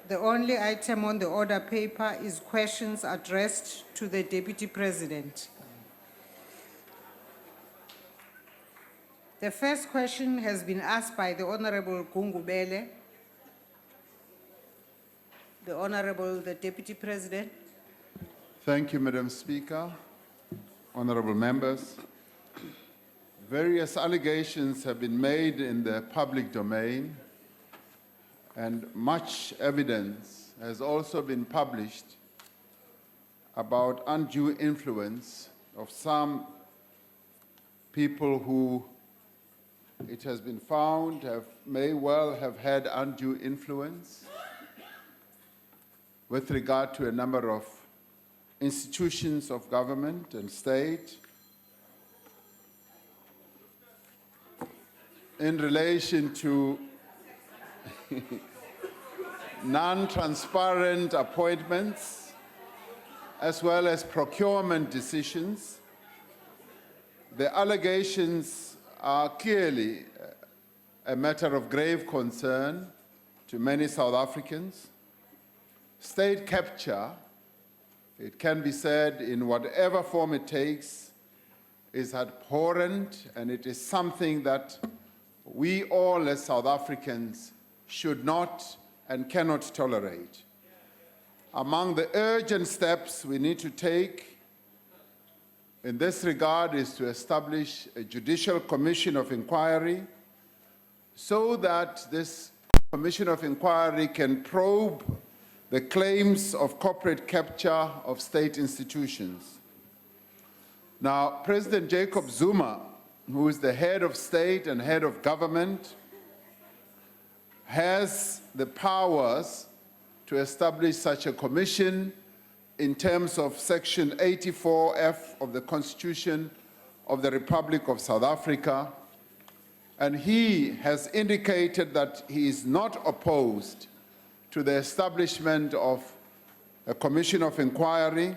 The only item on the order paper is questions addressed to the Deputy President. The first question has been asked by the Honorable Gungubele. The Honorable, the Deputy President. Thank you, Madam Speaker. Honorable members, various allegations have been made in the public domain, and much evidence has also been published about undue influence of some people who it has been found may well have had undue influence with regard to a number of institutions of government and state in relation to non-transparent appointments as well as procurement decisions. The allegations are clearly a matter of grave concern to many South Africans. State capture, it can be said in whatever form it takes, is abhorrent, and it is something that we all as South Africans should not and cannot tolerate. Among the urgent steps we need to take in this regard is to establish a judicial commission of inquiry so that this commission of inquiry can probe the claims of corporate capture of state institutions. Now, President Jacob Zuma, who is the head of state and head of government, has the powers to establish such a commission in terms of Section 84F of the Constitution of the Republic of South Africa, and he has indicated that he is not opposed to the establishment of a commission of inquiry,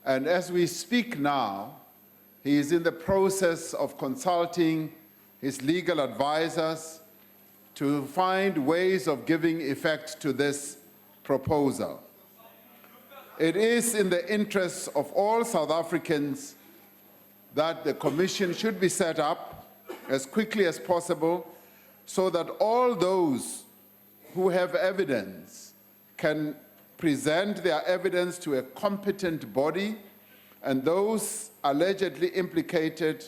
and as we speak now, he is in the process of consulting his legal advisors to find ways of giving effect to this proposal. It is in the interests of all South Africans that the commission should be set up as quickly as possible so that all those who have evidence can present their evidence to a competent body, and those allegedly implicated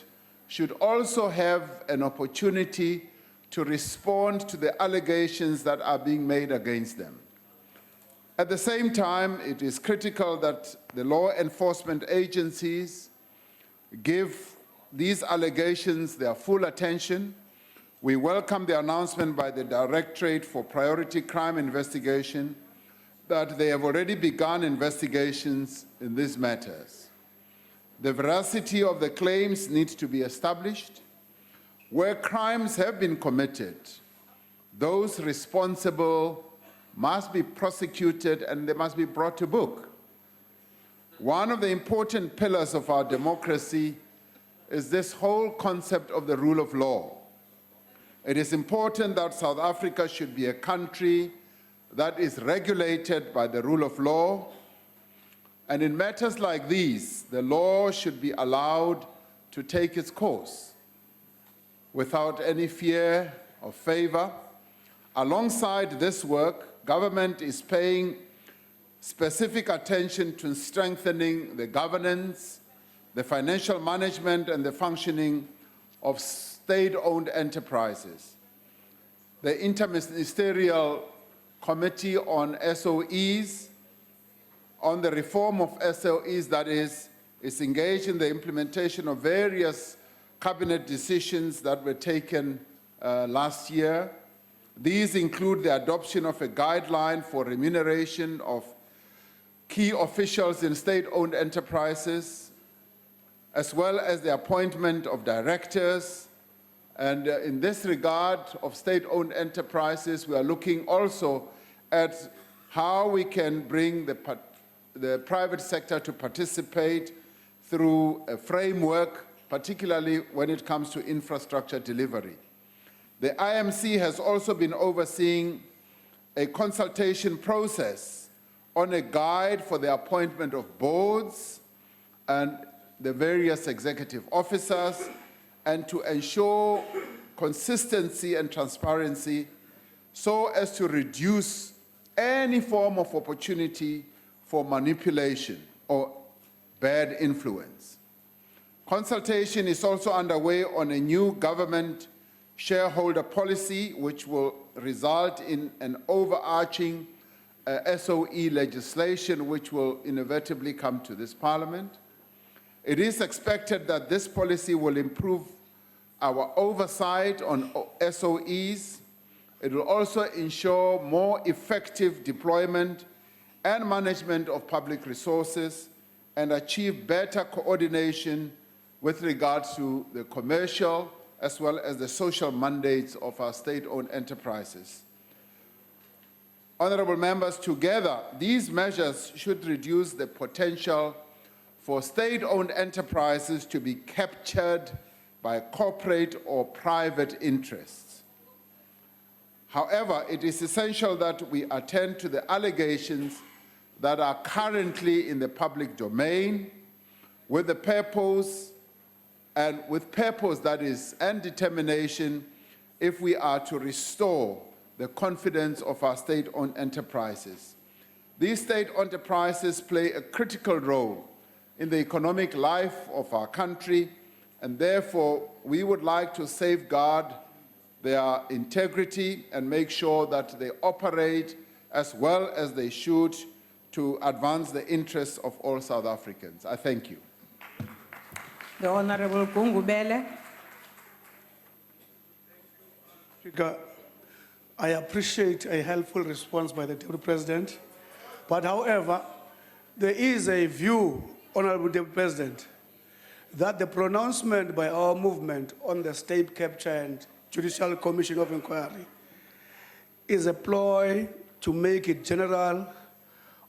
should also have an opportunity to respond to the allegations that are being made against them. At the same time, it is critical that the law enforcement agencies give these allegations their full attention. We welcome the announcement by the Directorate for Priority Crime Investigation that they have already begun investigations in these matters. The veracity of the claims needs to be established. Where crimes have been committed, those responsible must be prosecuted and they must be brought to book. One of the important pillars of our democracy is this whole concept of the rule of law. It is important that South Africa should be a country that is regulated by the rule of law, and in matters like these, the law should be allowed to take its course without any fear or favor. Alongside this work, government is paying specific attention to strengthening the governance, the financial management, and the functioning of state-owned enterprises. The Interministerial Committee on SOEs, on the reform of SOEs, that is engaged in the implementation of various cabinet decisions that were taken last year. These include the adoption of a guideline for remuneration of key officials in state-owned enterprises, as well as the appointment of directors. And in this regard of state-owned enterprises, we are looking also at how we can bring the private sector to participate through a framework, particularly when it comes to infrastructure delivery. The IMC has also been overseeing a consultation process on a guide for the appointment of boards and the various executive officers, and to ensure consistency and transparency so as to reduce any form of opportunity for manipulation or bad influence. Consultation is also underway on a new government shareholder policy, which will result in an overarching SOE legislation, which will inevitably come to this Parliament. It is expected that this policy will improve our oversight on SOEs. It will also ensure more effective deployment and management of public resources and achieve better coordination with regard to the commercial as well as the social mandates of our state-owned enterprises. Honorable members, together, these measures should reduce the potential for state-owned enterprises to be captured by corporate or private interests. However, it is essential that we attend to the allegations that are currently in the public domain with the purpose and determination if we are to restore the confidence of our state-owned enterprises. These state-owned enterprises play a critical role in the economic life of our country, and therefore we would like to safeguard their integrity and make sure that they operate as well as they should to advance the interests of all South Africans. I thank you. The Honorable Gungubele. Speaker, I appreciate a helpful response by the Deputy President, but however, there is a view, Honorable Deputy President, that the pronouncement by our movement on the State Capture and Judicial Commission of Inquiry is a ploy to make it general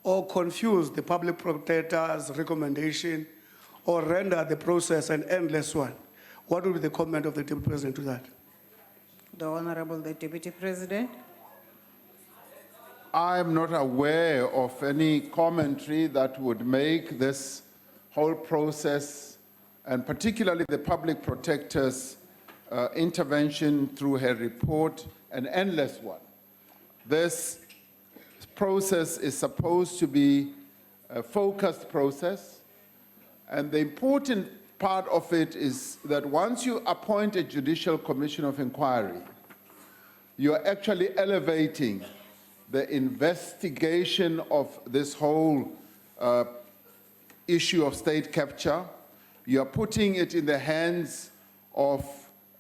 or confuse the public protector's recommendation or render the process an endless one. What would be the comment of the Deputy President to that? The Honorable the Deputy President. I'm not aware of any commentary that would make this whole process, and particularly the public protector's intervention through her report, an endless one. This process is supposed to be a focused process, and the important part of it is that once you appoint a judicial commission of inquiry, you're actually elevating the investigation of this whole issue of state capture. You are putting it in the hands of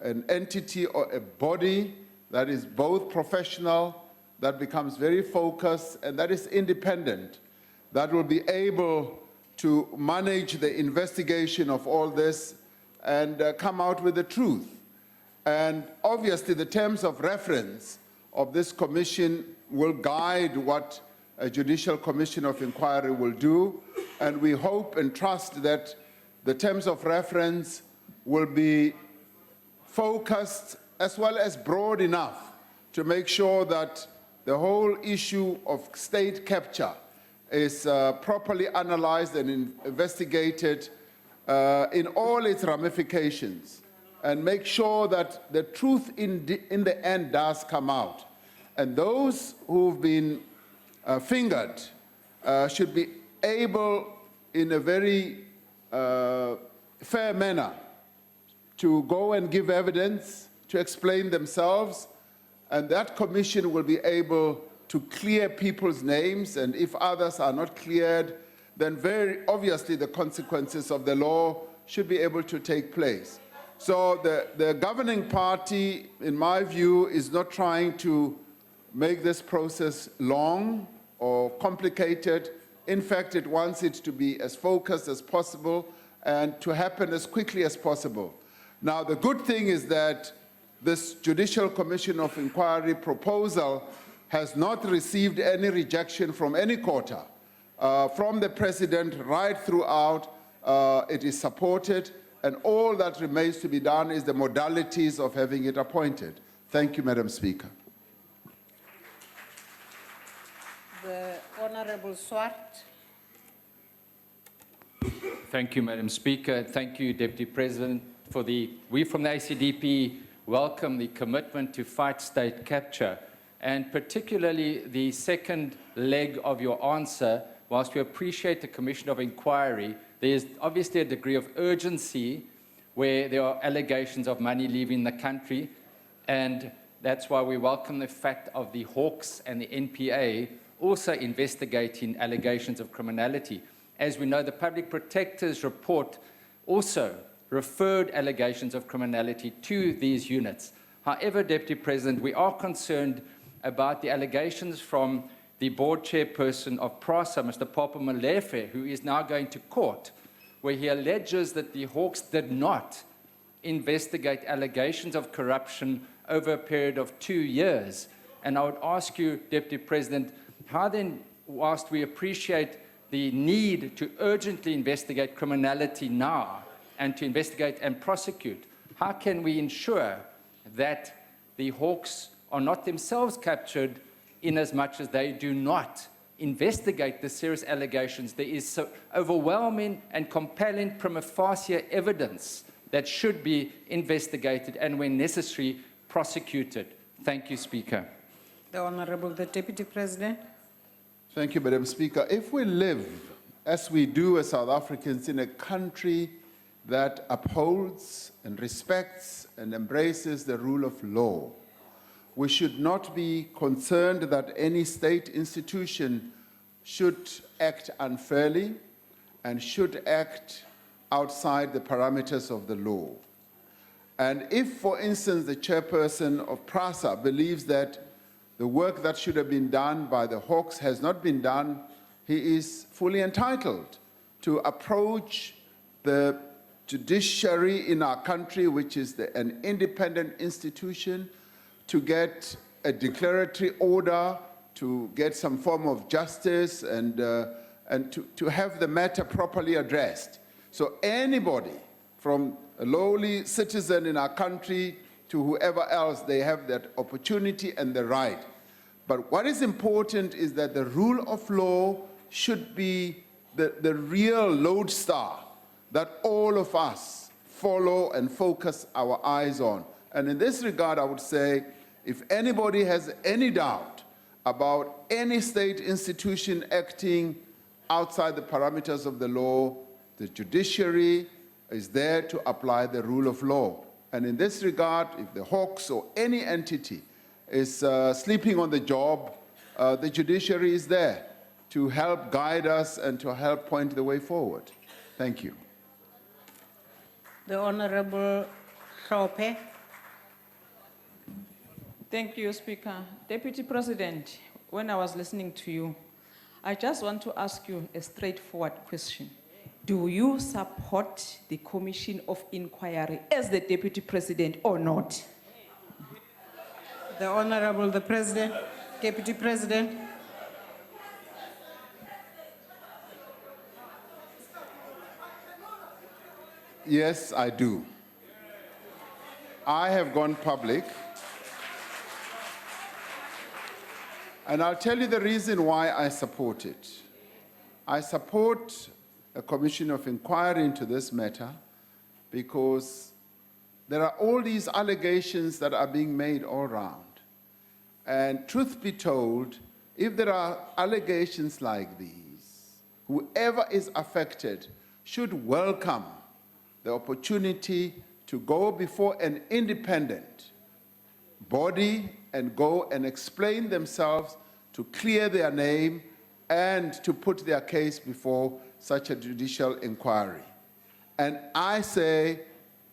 an entity or a body that is both professional, that becomes very focused, and that is independent, that will be able to manage the investigation of all this and come out with the truth. And obviously the terms of reference of this commission will guide what a judicial commission of inquiry will do, and we hope and trust that the terms of reference will be focused as well as broad enough to make sure that the whole issue of state capture is properly analyzed and investigated in all its ramifications, and make sure that the truth in the end does come out. And those who've been fingered should be able, in a very fair manner, to go and give evidence, to explain themselves, and that commission will be able to clear people's names, and if others are not cleared, then very obviously the consequences of the law should be able to take place. So the governing party, in my view, is not trying to make this process long or complicated. In fact, it wants it to be as focused as possible and to happen as quickly as possible. Now, the good thing is that this Judicial Commission of Inquiry proposal has not received any rejection from any quarter. From the President right throughout, it is supported, and all that remains to be done is the modalities of having it appointed. Thank you, Madam Speaker. The Honorable Swart. Thank you, Madam Speaker. Thank you, Deputy President, we from the ACDP welcome the commitment to fight state capture, and particularly the second leg of your answer. Whilst we appreciate the Commission of Inquiry, there is obviously a degree of urgency where there are allegations of money leaving the country, and that's why we welcome the fact of the Hawks and the NPA also investigating allegations of criminality. As we know, the Public Protector's report also referred allegations of criminality to these units. However, Deputy President, we are concerned about the allegations from the board chairperson of PRASA, Mr. Papa Molefe, who is now going to court, where he alleges that the Hawks did not investigate allegations of corruption over a period of 2 years. And I would ask you, Deputy President, how then, whilst we appreciate the need to urgently investigate criminality now and to investigate and prosecute, how can we ensure that the Hawks are not themselves captured in as much as they do not investigate the serious allegations? There is so overwhelming and compelling prima facie evidence that should be investigated and, when necessary, prosecuted. Thank you, Speaker. The Honorable the Deputy President. Thank you, Madam Speaker. If we live, as we do as South Africans, in a country that upholds and respects and embraces the rule of law, we should not be concerned that any state institution should act unfairly and should act outside the parameters of the law. And if, for instance, the chairperson of PRASA believes that the work that should have been done by the Hawks has not been done, he is fully entitled to approach the judiciary in our country, which is an independent institution, to get a declaratory order, to get some form of justice, and to have the matter properly addressed. So anybody, from a lowly citizen in our country to whoever else, they have that opportunity and the right. But what is important is that the rule of law should be the real lodestar that all of us follow and focus our eyes on. And in this regard, I would say, if anybody has any doubt about any state institution acting outside the parameters of the law, the judiciary is there to apply the rule of law. And in this regard, if the Hawks or any entity is sleeping on the job, the judiciary is there to help guide us and to help point the way forward. Thank you. The Honorable Hlophe. Thank you, Speaker. Deputy President, when I was listening to you, I just want to ask you a straightforward question. Do you support the Commission of Inquiry as the Deputy President or not? The Honorable the President, Deputy President. Yes, I do. I have gone public, and I'll tell you the reason why I support it. I support a commission of inquiry into this matter because there are all these allegations that are being made all around. And truth be told, if there are allegations like these, whoever is affected should welcome the opportunity to go before an independent body and go and explain themselves, to clear their name, and to put their case before such a judicial inquiry. And I say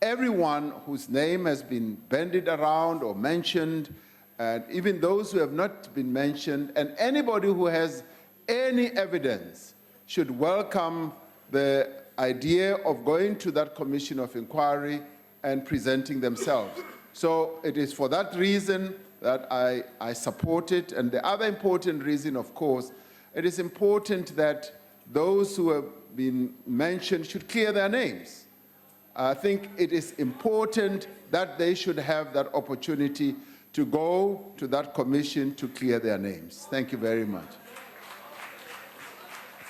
everyone whose name has been bandied around or mentioned, and even those who have not been mentioned, and anybody who has any evidence should welcome the idea of going to that commission of inquiry and presenting themselves. So it is for that reason that I support it. And the other important reason, of course, it is important that those who have been mentioned should clear their names. I think it is important that they should have that opportunity to go to that commission to clear their names. Thank you very much.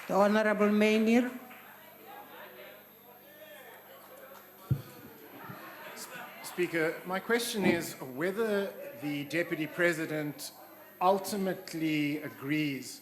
The Honorable Mainir. Speaker, my question is whether the Deputy President ultimately agrees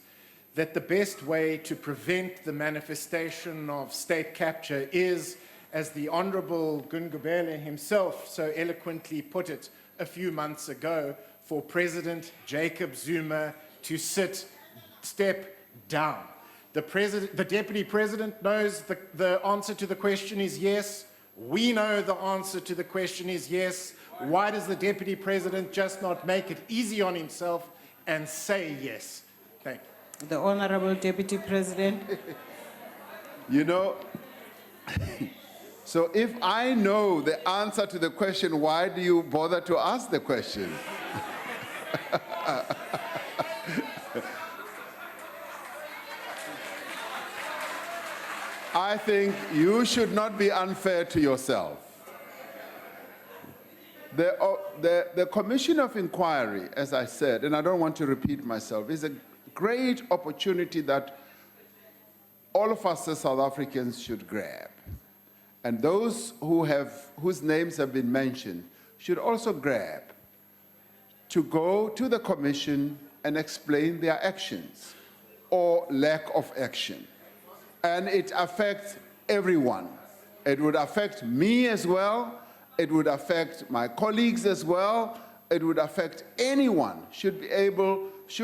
that the best way to prevent the manifestation of state capture is, as the Honourable Gungubele himself so eloquently put it a few months ago, for President Jacob Zuma to step down. The Deputy President knows the answer to the question is yes. We know the answer to the question is yes. Why does the Deputy President just not make it easy on himself and say yes? Thank you. The Honorable Deputy President. You know, so if I know the answer to the question, why do you bother to ask the question? I think you should not be unfair to yourself. The Commission of Inquiry, as I said, and I don't want to repeat myself, is a great opportunity that all of us as South Africans should grab. And those whose names have been mentioned should also grab to go to the Commission and explain their actions or lack of action. And it affects everyone. It would affect me as well. It would affect my colleagues as well. It would affect anyone should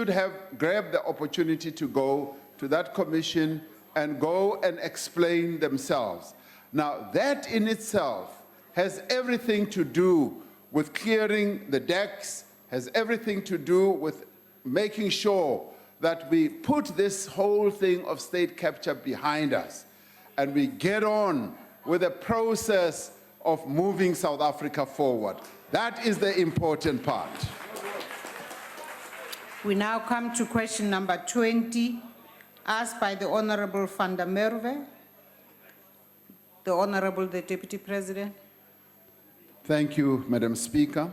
have grabbed the opportunity to go to that commission and go and explain themselves. Now, that in itself has everything to do with clearing the decks, has everything to do with making sure that we put this whole thing of state capture behind us and we get on with the process of moving South Africa forward. That is the important part. We now come to question number 20, asked by the Honorable van der Merwe. The Honorable the Deputy President. Thank you, Madam Speaker.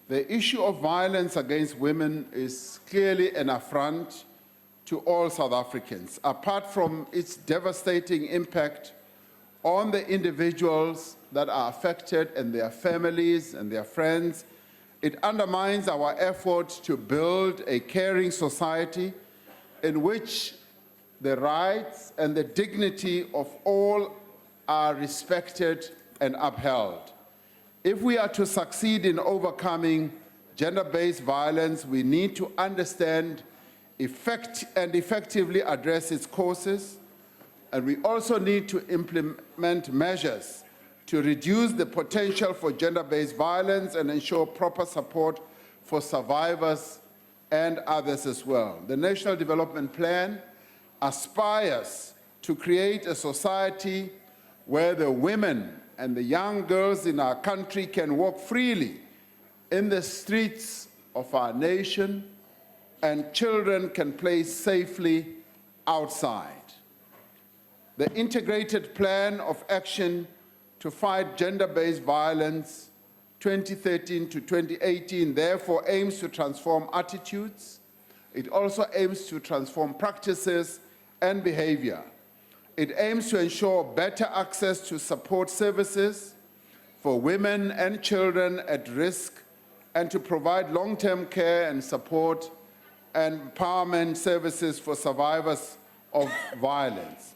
The issue of violence against women is clearly an affront to all South Africans. Apart from its devastating impact on the individuals that are affected and their families and their friends, it undermines our effort to build a caring society in which the rights and the dignity of all are respected and upheld. If we are to succeed in overcoming gender-based violence, we need to understand and effectively address its causes, and we also need to implement measures to reduce the potential for gender-based violence and ensure proper support for survivors and others as well. The National Development Plan aspires to create a society where the women and the young girls in our country can walk freely in the streets of our nation and children can play safely outside. The Integrated Plan of Action to Fight Gender-Based Violence 2013 to 2018 therefore aims to transform attitudes. It also aims to transform practices and behavior. It aims to ensure better access to support services for women and children at risk and to provide long-term care and support and empowerment services for survivors of violence.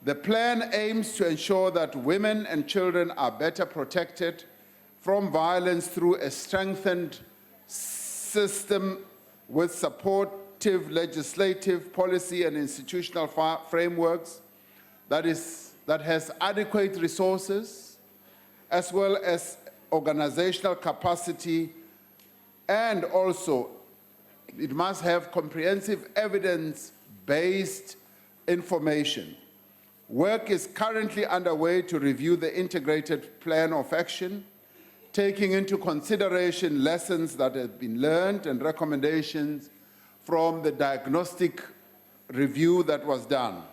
The plan aims to ensure that women and children are better protected from violence through a strengthened system with supportive legislative, policy, and institutional frameworks that has adequate resources, as well as organizational capacity, and also it must have comprehensive evidence-based information. Work is currently underway to review the Integrated Plan of Action, taking into consideration lessons that have been learned and recommendations from the diagnostic review that was done.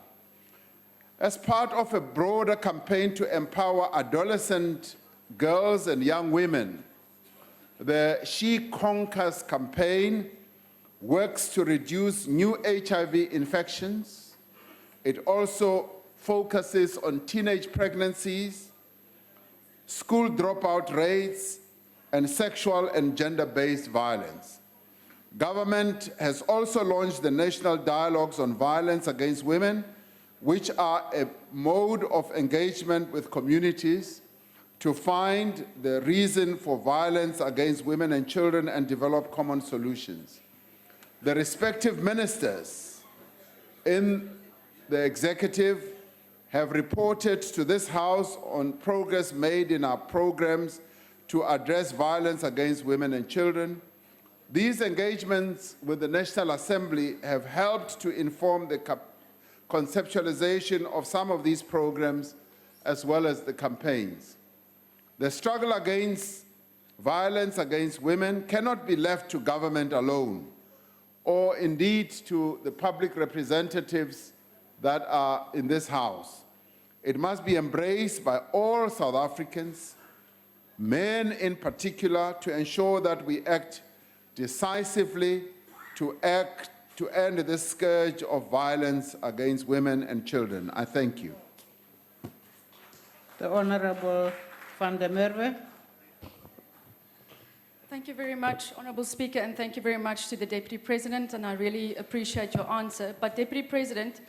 As part of a broader campaign to empower adolescent girls and young women, the She Conquers campaign works to reduce new HIV infections, It also focuses on teenage pregnancies, school dropout rates, and sexual and gender-based violence. Government has also launched the National Dialogues on Violence Against Women, which are a mode of engagement with communities to find the reason for violence against women and children and develop common solutions. The respective ministers in the executive have reported to this House on progress made in our programs to address violence against women and children. These engagements with the National Assembly have helped to inform the conceptualization of some of these programs as well as the campaigns. The struggle against violence against women cannot be left to government alone, or indeed to the public representatives that are in this House. It must be embraced by all South Africans, men in particular, to ensure that we act decisively to end this scourge of violence against women and children. I thank you. The Honorable van der Merwe. Thank you very much, Honourable Speaker, and thank you very much to the Deputy President, and I really appreciate your answer. But Deputy President,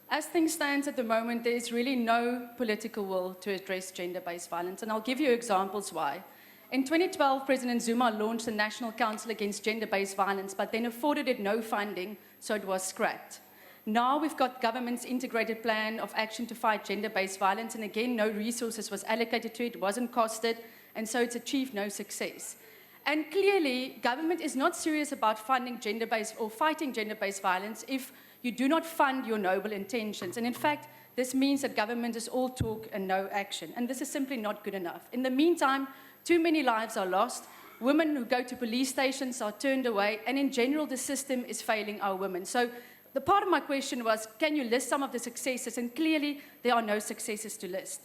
as things stand at the moment, there is really no political will to address gender-based violence, and I'll give you examples why. In 2012, President Zuma launched the National Council Against Gender-Based Violence, but then afforded it no funding, so it was scrapped. Now we've got government's integrated plan of action to fight gender-based violence, and again, no resources was allocated to it, it wasn't costed, and so it's achieved no success. And clearly, government is not serious about funding gender-based or fighting gender-based violence if you do not fund your noble intentions. And in fact, this means that government is all talk and no action, and this is simply not good enough. In the meantime, too many lives are lost, women who go to police stations are turned away, and in general, the system is failing our women. So the part of my question was, can you list some of the successes? And clearly, there are no successes to list.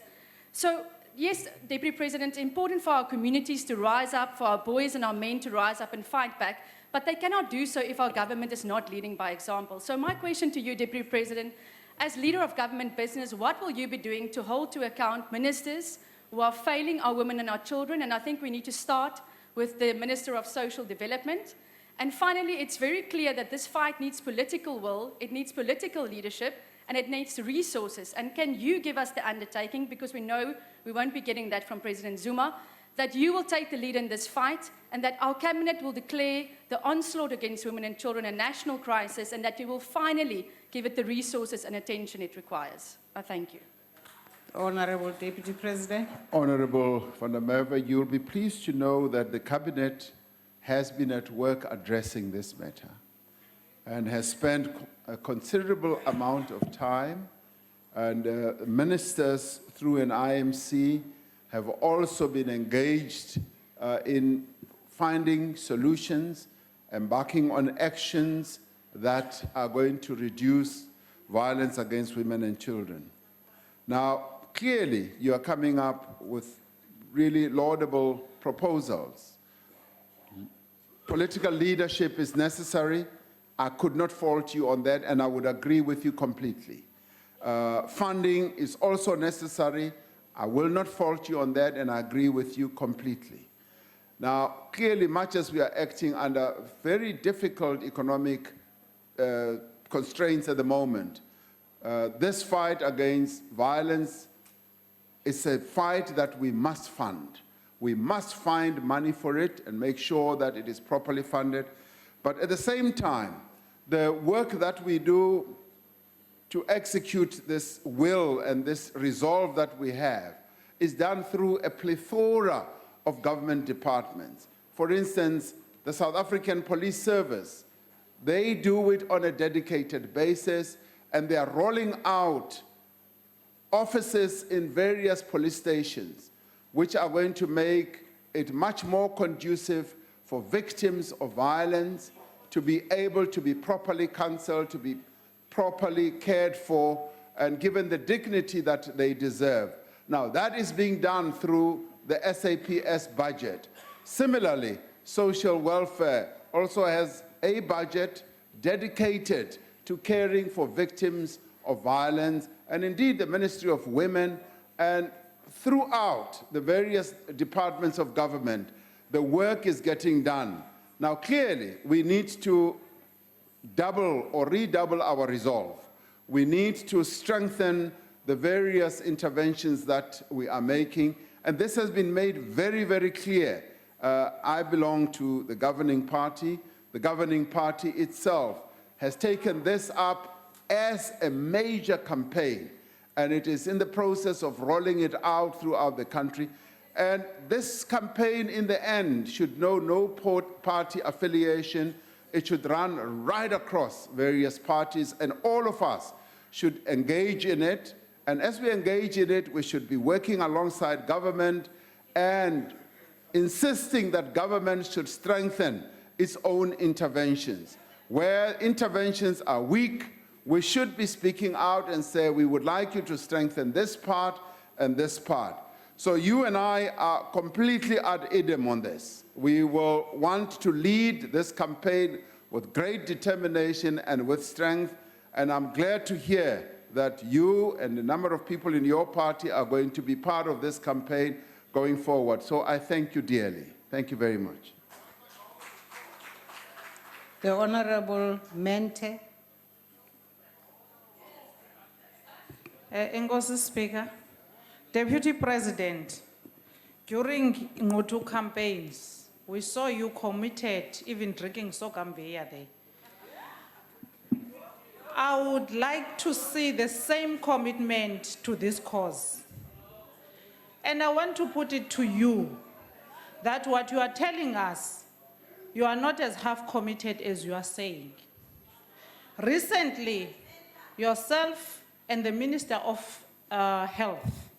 So yes, Deputy President, it's important for our communities to rise up, for our boys and our men to rise up and fight back, but they cannot do so if our government is not leading by example. So my question to you, Deputy President, as leader of government business, what will you be doing to hold to account ministers who are failing our women and our children? And I think we need to start with the Minister of Social Development. And finally, it's very clear that this fight needs political will, it needs political leadership, and it needs resources. And can you give us the undertaking, because we know we won't be getting that from President Zuma, that you will take the lead in this fight, and that our cabinet will declare the onslaught against women and children a national crisis, and that you will finally give it the resources and attention it requires. I thank you. Honorable Deputy President. Honorable van der Merwe, you'll be pleased to know that the cabinet has been at work addressing this matter and has spent a considerable amount of time, and ministers through an IMC have also been engaged in finding solutions, embarking on actions that are going to reduce violence against women and children. Now, clearly, you are coming up with really laudable proposals. Political leadership is necessary. I could not fault you on that, and I would agree with you completely. Funding is also necessary. I will not fault you on that, and I agree with you completely. Now, clearly, much as we are acting under very difficult economic constraints at the moment, this fight against violence is a fight that we must fund. We must find money for it and make sure that it is properly funded. But at the same time, the work that we do to execute this will and this resolve that we have is done through a plethora of government departments. For instance, the South African Police Service, they do it on a dedicated basis, and they are rolling out offices in various police stations, which are going to make it much more conducive for victims of violence to be able to be properly counseled, to be properly cared for, and given the dignity that they deserve. Now, that is being done through the SAPS budget. Similarly, social welfare also has a budget dedicated to caring for victims of Violence, and indeed the Ministry of Women, and throughout the various departments of government, the work is getting done. Now, clearly, we need to double or redouble our resolve. We need to strengthen the various interventions that we are making, and this has been made very, very clear. I belong to the governing party. The governing party itself has taken this up as a major campaign, and it is in the process of rolling it out throughout the country. And this campaign, in the end, should know no party affiliation. It should run right across various parties, and all of us should engage in it. And as we engage in it, we should be working alongside government and insisting that government should strengthen its own interventions. Where interventions are weak, we should be speaking out and say, we would like you to strengthen this part and this part. So you and I are completely ad idem on this. We will want to lead this campaign with great determination and with strength, and I'm glad to hear that you and a number of people in your party are going to be part of this campaign going forward. So I thank you dearly. Thank you very much. The Honorable Mente. Enkosi Speaker, Deputy President, during Ngotu campaigns, we saw you committed, even drinking Sokambeya there. I would like to see the same commitment to this cause. And I want to put it to you that what you are telling us, you are not as half committed as you are saying. Recently, yourself and the Minister of Health,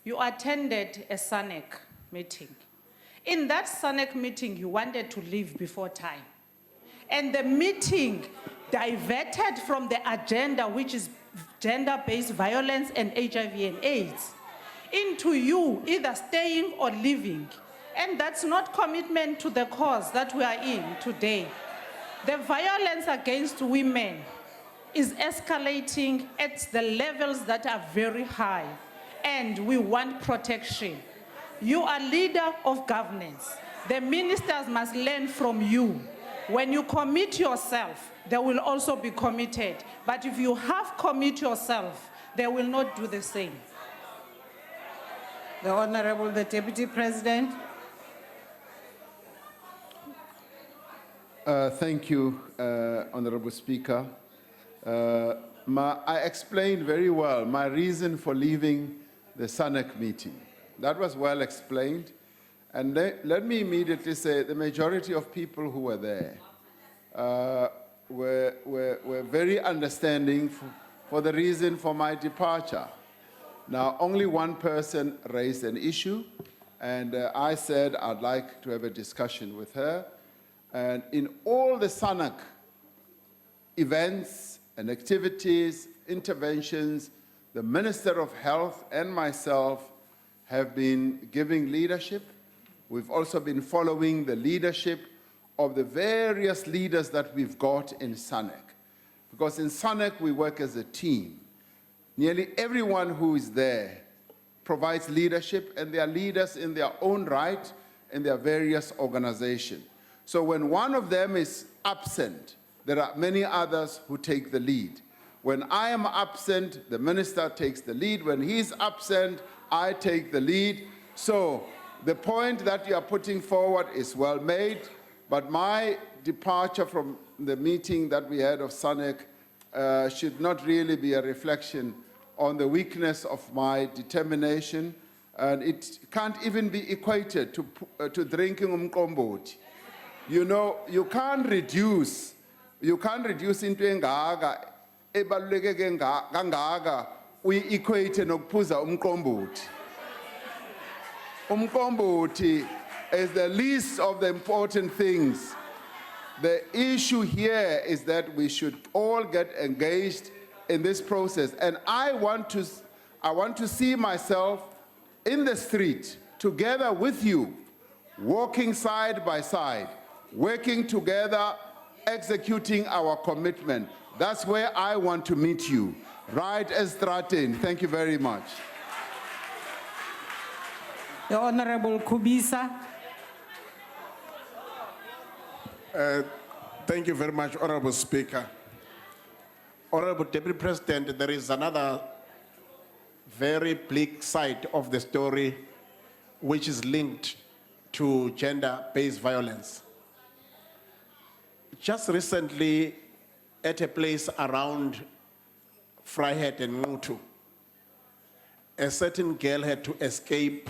you attended a SANEC meeting. In that SANEC meeting, you wanted to leave before time. And the meeting diverted from the agenda, which is gender-based violence and HIV and AIDS, into you either staying or leaving. And that's not commitment to the cause that we are in today. The violence against women is escalating at the levels that are very high, and we want protection. You are leader of governance. The ministers must learn from you. When you commit yourself, they will also be committed. But if you half commit yourself, they will not do the same. The Honorable, the Deputy President. Thank you, Honorable Speaker. I explained very well my reason for leaving the SANEC meeting. That was well explained. And let me immediately say the majority of people who were there were very understanding for the reason for my departure. Now, only one person raised an issue, and I said I'd like to have a discussion with her. And in all the SANEC events and activities, interventions, the Minister of Health and myself have been giving leadership. We've also been following the leadership of the various leaders that we've got in SANEC. Because in SANEC, we work as a team. Nearly everyone who is there provides leadership, and they are leaders in their own right in their various organizations. So when one of them is absent, there are many others who take the lead. When I am absent, the minister takes the lead. When he's absent, I take the lead. So the point that you are putting forward is well made, but my departure from the meeting that we had of SANEC should not really be a reflection on the weakness of my determination, and it can't even be equated to drinking umqombothi. You know, you can't reduce into engaka ebaluleke kangaka uyi-equate nokuphuza umqombothi. Umqombothi is the least of the important things. The issue here is that we should all get engaged in this process, and I want to see myself in the street together with you, walking side by side, working together, executing our commitment. That's where I want to meet you. Right, Estratini. Thank you very much. The Honorable Kubisa. Thank you very much, Honorable Speaker. Honorable Deputy President, there is another very bleak side of the story which is linked to gender-based violence. Just recently, at a place around Vryheid and Ngutu, a certain girl had to escape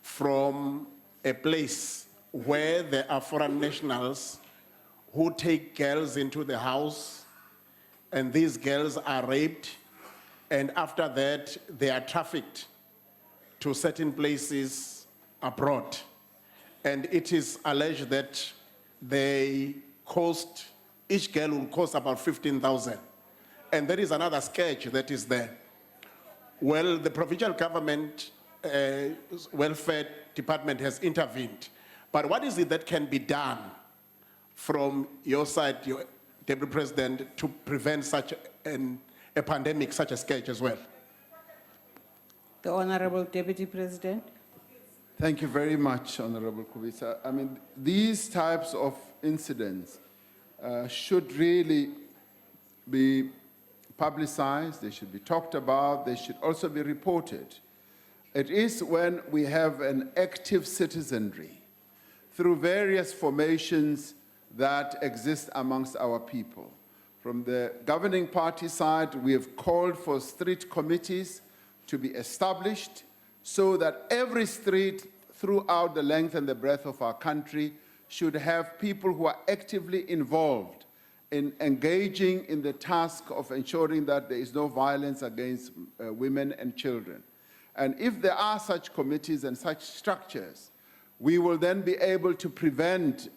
from a place where there are foreign nationals who take girls into the house, and these girls are raped, and after that, they are trafficked to certain places abroad. And it is alleged that they cost, each girl will cost about 15,000. And there is another sketch that is there. Well, the provincial government welfare department has intervened. But what is it that can be done from your side, your Deputy President, to prevent such a pandemic, such a sketch as well? The Honorable Deputy President. Thank you very much, Honorable Kubisa. I mean, these types of incidents should really be publicized, they should be talked about, they should also be reported. It is when we have an active citizenry through various formations that exist amongst our people. From the governing party side, we have called for street committees to be established so that every street throughout the length and the breadth of our country should have people who are actively involved in engaging in the task of ensuring that there is no violence against women and children. And if there are such committees and such structures, we will then be able to prevent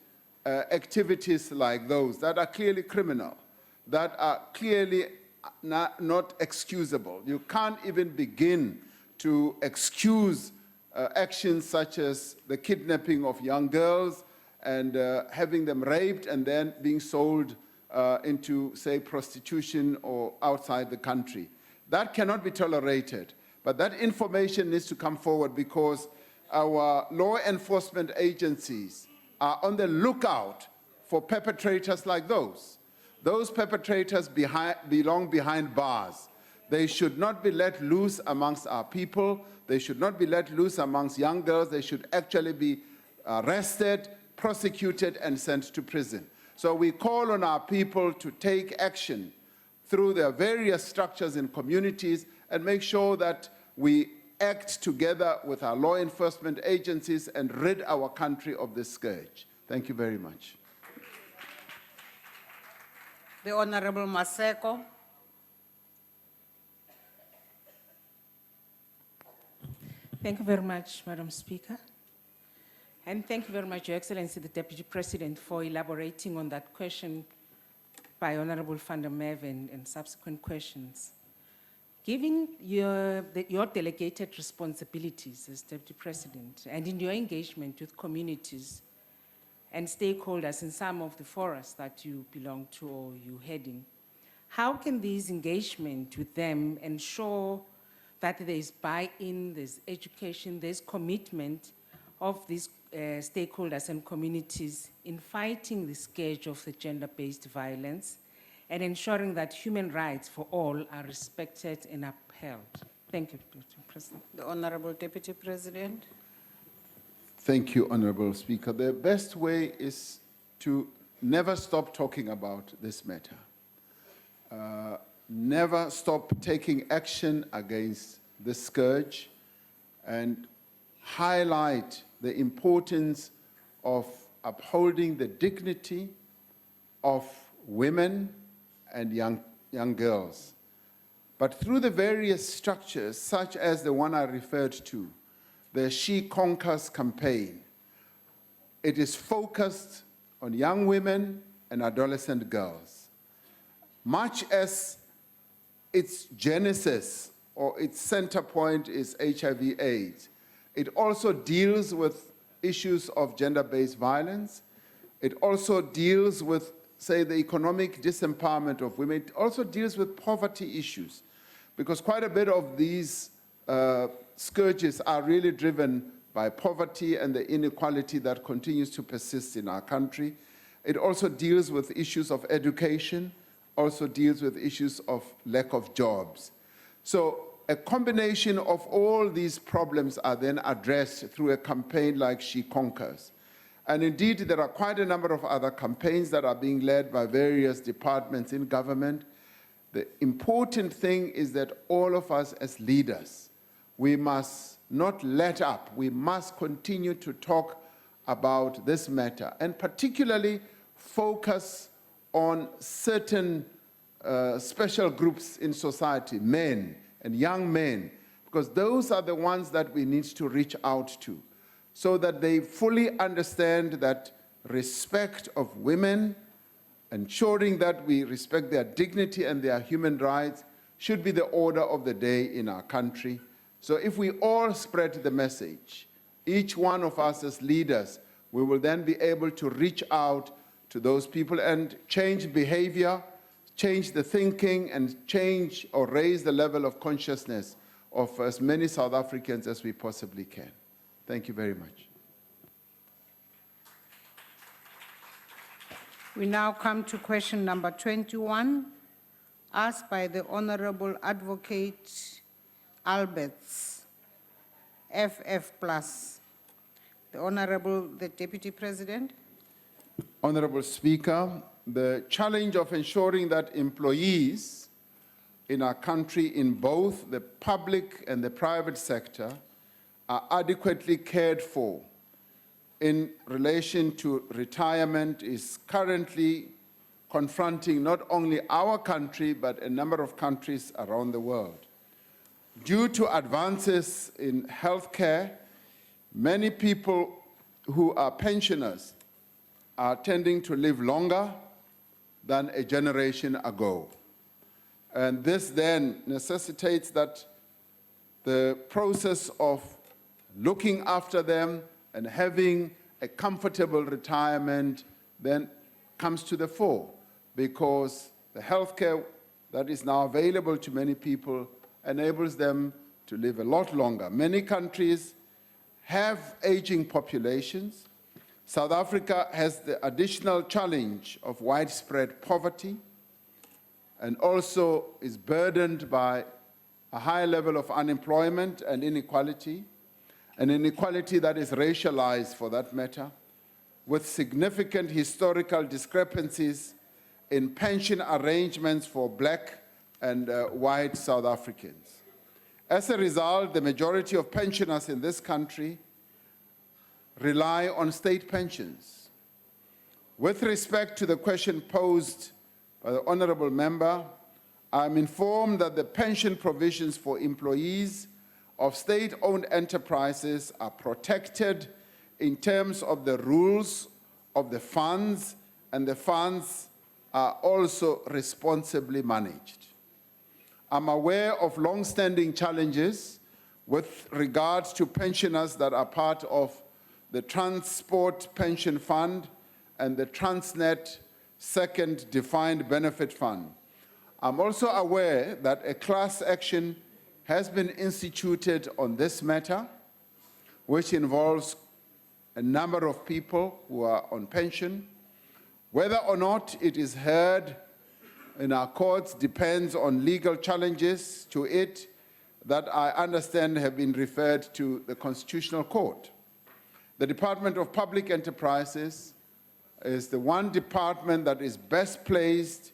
activities like those that are clearly criminal, that are clearly not excusable. You can't even begin to excuse actions such as the kidnapping of young girls and having them raped and then being sold into, say, prostitution or outside the country. That cannot be tolerated. But that information needs to come forward because our law enforcement agencies are on the lookout for perpetrators like those. Those perpetrators belong behind bars. They should not be let loose amongst our people. They should not be let loose amongst young girls. They should actually be arrested, prosecuted, and sent to prison. So we call on our people to take action through their various structures in communities and make sure that we act together with our law enforcement agencies and rid our country of this scourge. Thank you very much. The Honorable Maseko. Thank you very much, Madam Speaker. And thank you very much, Your Excellency, the Deputy President, for elaborating on that question by Honorable van der Merwe and subsequent questions. Given your delegated responsibilities as Deputy President and in your engagement with communities and stakeholders in some of the forums that you belong to or you're heading, how can these engagement with them ensure that there's buy-in, there's education, there's commitment of these stakeholders and communities in fighting the scourge of the gender-based violence and ensuring that human rights for all are respected and upheld? Thank you, Mr. President. The Honorable Deputy President. Thank you, Honorable Speaker. The best way is to never stop talking about this matter. Never stop taking action against this scourge and highlight the importance of upholding the dignity of women and young girls. But through the various structures, such as the one I referred to, the She Conquers campaign, it is focused on young women and adolescent girls. Much as its genesis or its center point is HIV/AIDS, it also deals with issues of gender-based violence. It also deals with say, the economic disempowerment of women. It also deals with poverty issues, because quite a bit of these scourges are really driven by poverty and the inequality that continues to persist in our country. It also deals with issues of education, also deals with issues of lack of jobs. So a combination of all these problems are then addressed through a campaign like She Conquers. And indeed, there are quite a number of other campaigns that are being led by various departments in government. The important thing is that all of us as leaders, we must not let up. We must continue to talk about this matter, and particularly focus on certain special groups in society, men and young men, because those are the ones that we need to reach out to, so that they fully understand that respect of women, ensuring that we respect their dignity and their human rights, should be the order of the day in our country. So if we all spread the message, each one of us as leaders, we will then be able to reach out to those people and change behavior, change the thinking, and change or raise the level of consciousness of as many South Africans as we possibly can. Thank you very much. We now come to question number 21, asked by the Honorable Advocate Alberts, FF+. The Deputy President. Honorable Speaker, the challenge of ensuring that employees in our country in both the public and the private sector are adequately cared for in relation to retirement is currently confronting not only our country, but a number of countries around the world. Due to advances in healthcare, many people who are pensioners are tending to live longer than a generation ago. And this then necessitates that the process of looking after them and having a comfortable retirement then comes to the fore, because the healthcare that is now available to many people enables them to live a lot longer. Many countries have aging populations. South Africa has the additional challenge of widespread poverty and also is burdened by a high level of unemployment and inequality, an inequality that is racialized for that matter, with significant historical discrepancies in pension arrangements for black and white South Africans. As a result, the majority of pensioners in this country rely on state pensions. With respect to the question posed by the honorable member, I'm informed that the pension provisions for employees of state-owned enterprises are protected in terms of the rules of the funds, and the funds are also responsibly managed. I'm aware of long-standing challenges with regards to pensioners that are part of the Transport Pension Fund and the Transnet Second Defined Benefit Fund. I'm also aware that a class action has been instituted on this matter, which involves a number of people who are on pension. Whether or not it is heard in our courts depends on legal challenges to it that I understand have been referred to the Constitutional Court. The Department of Public Enterprises is the one department that is best placed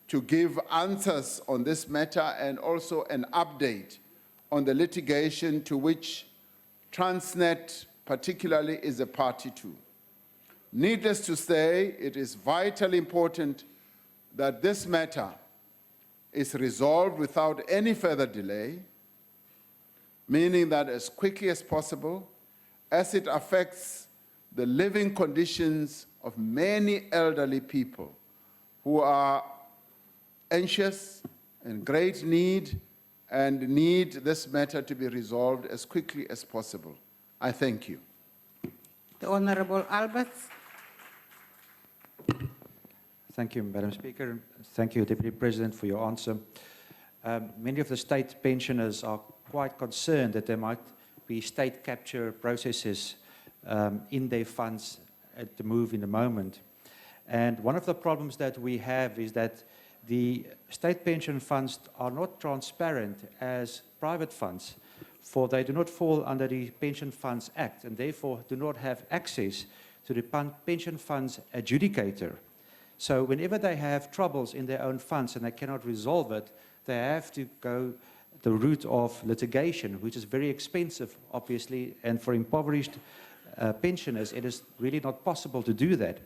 to give answers on this matter and also an update on the litigation to which Transnet particularly is a party to. Needless to say, it is vitally important that this matter is resolved without any further delay, meaning that as quickly as possible, as it affects the living conditions of many elderly people who are anxious, in great need, and need this matter to be resolved as quickly as possible. I thank you. The Honorable Alberts. Thank you, Madam Speaker. Thank you, Deputy President, for your answer. Many of the state pensioners are quite concerned that there might be state capture processes in their funds at the move in the moment. And one of the problems that we have is that the state pension funds are not transparent as private funds, for they do not fall under the Pension Funds Act and therefore do not have access to the pension funds adjudicator. So whenever they have troubles in their own funds and they cannot resolve it, they have to go the route of litigation, which is very expensive, obviously, and for impoverished pensioners, it is really not possible to do that.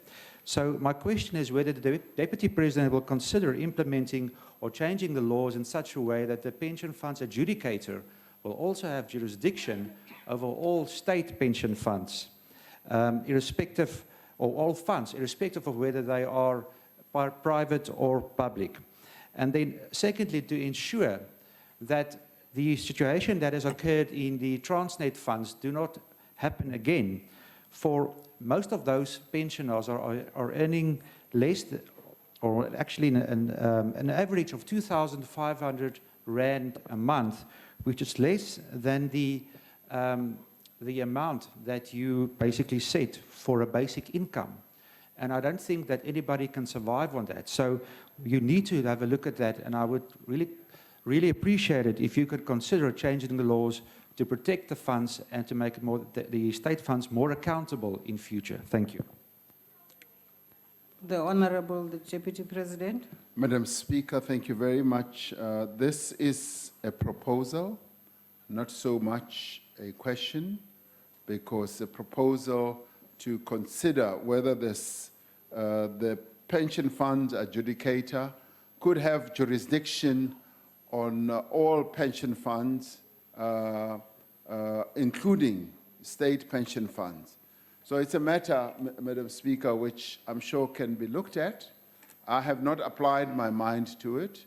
So my question is whether the Deputy President will consider implementing or changing the laws in such a way that the pension funds adjudicator will also have jurisdiction over all state pension funds, irrespective of all funds, irrespective of whether they are private or public. And then secondly, to ensure that the situation that has occurred in the Transnet funds do not happen again. For most of those pensioners are earning less, or actually an average of 2,500 Rand a month, which is less than the amount that you basically set for a basic income. And I don't think that anybody can survive on that. So you need to have a look at that, and I would really appreciate it if you could consider changing the laws to protect the funds and to make it more, the state funds more accountable in future. Thank you. The Honorable Deputy President. Madam Speaker, thank you very much. This is a proposal, not so much a question, because the proposal to consider whether this, the pension fund adjudicator could have jurisdiction on all pension funds, including state pension funds. So it's a matter, Madam Speaker, which I'm sure can be looked at. I have not applied my mind to it,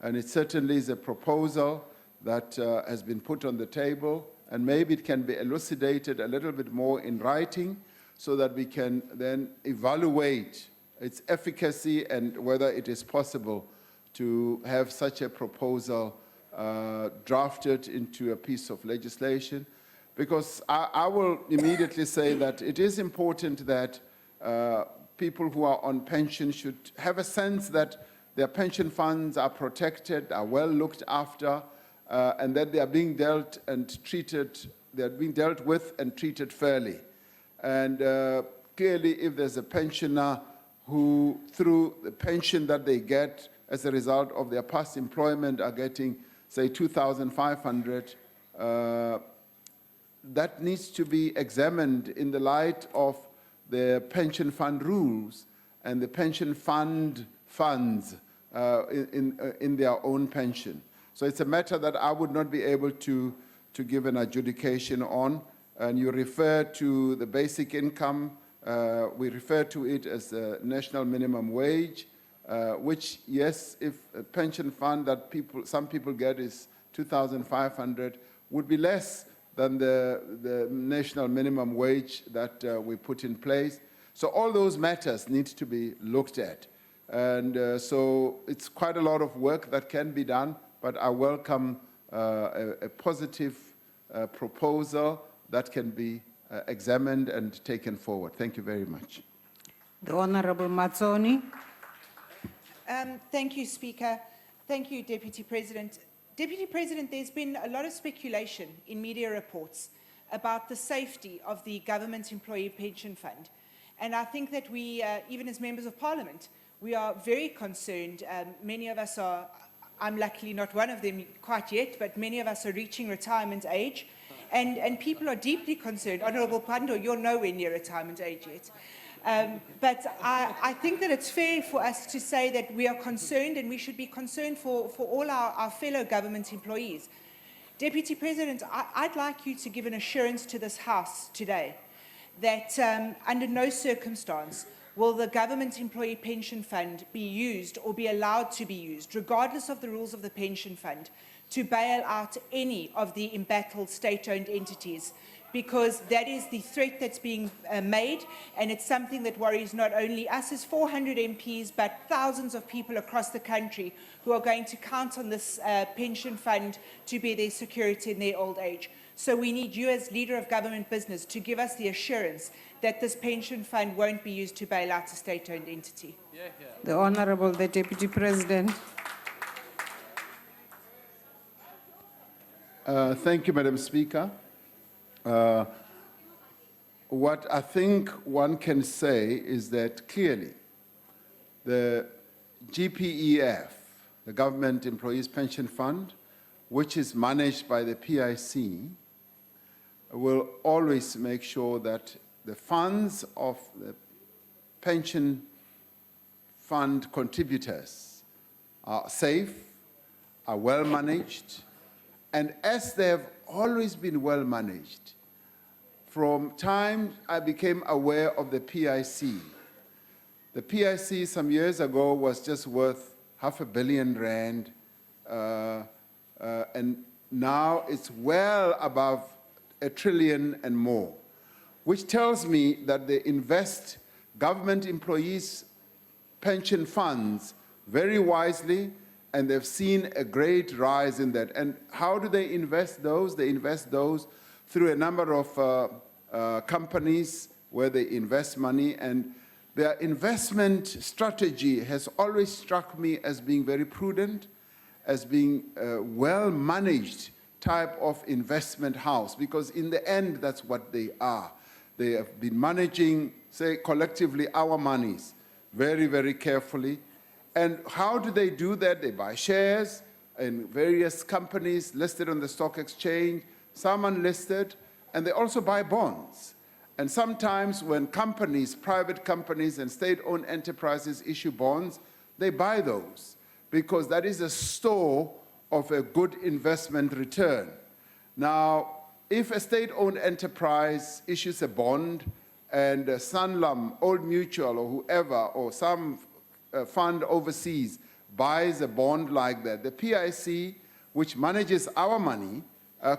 and it certainly is a proposal that has been put on the table, and maybe it can be elucidated a little bit more in writing so that we can then evaluate its efficacy and whether it is possible to have such a proposal drafted into a piece of legislation. Because I will immediately say that it is important that people who are on pension should have a sense that their pension funds are protected, are well looked after, and that they are being dealt with and treated fairly. And clearly, if there's a pensioner who, through the pension that they get as a result of their past employment, are getting, say, 2,500, that needs to be examined in the light of the pension fund rules and the pension funds in their own pension. So it's a matter that I would not be able to give an adjudication on. And you refer to the basic income. We refer to it as the national minimum wage, which, yes, if a pension fund that some people get is 2,500, would be less than the national minimum wage that we put in place. So all those matters need to be looked at. And so it's quite a lot of work that can be done, but I welcome a positive proposal that can be examined and taken forward. Thank you very much. The Honorable Mazzoni. Thank you, Speaker. Thank you, Deputy President. Deputy President, there's been a lot of speculation in media reports about the safety of the government employee pension fund. And I think that we, even as members of parliament, we are very concerned. Many of us are, I'm luckily not one of them quite yet, but many of us are reaching retirement age. And people are deeply concerned. Honourable Pando, you're nowhere near retirement age yet. But I think that it's fair for us to say that we are concerned, and we should be concerned for all our fellow government employees. Deputy President, I'd like you to give an assurance to this House today that under no circumstance will the government employee pension fund be used or be allowed to be used, regardless of the rules of the pension fund, to bail out any of the embattled state-owned entities because that is the threat that's being made, and it's something that worries not only us as 400 MPs, but thousands of people across the country who are going to count on this pension fund to be their security in their old age. So we need you as leader of government business to give us the assurance that this pension fund won't be used to bail out a state-owned entity. The Honourable, the Deputy President. Thank you, Madam Speaker. What I think one can say is that clearly the GPEF, the Government Employees Pension Fund, which is managed by the PIC, will always make sure that the funds of the pension fund contributors are safe, are well managed, and as they have always been well managed, from time I became aware of the PIC. The PIC some years ago was just worth R500 million, and now it's well above $1 trillion and more, which tells me that they invest government employees' pension funds very wisely, and they've seen a great rise in that. And how do they invest those? They invest those through a number of companies where they invest money, and their investment strategy has always struck me as being very prudent, as being a well-managed type of investment house, because in the end, that's what they are. They have been managing, say, collectively our monies very, very carefully. And how do they do that? They buy shares in various companies listed on the stock exchange, some unlisted, and they also buy bonds. And sometimes when companies, private companies and state-owned enterprises issue bonds, they buy those because that is a store of a good investment return. Now, if a state-owned enterprise issues a bond and Sanlam, Old Mutual, or whoever, or some fund overseas buys a bond like that, the PIC, which manages our money,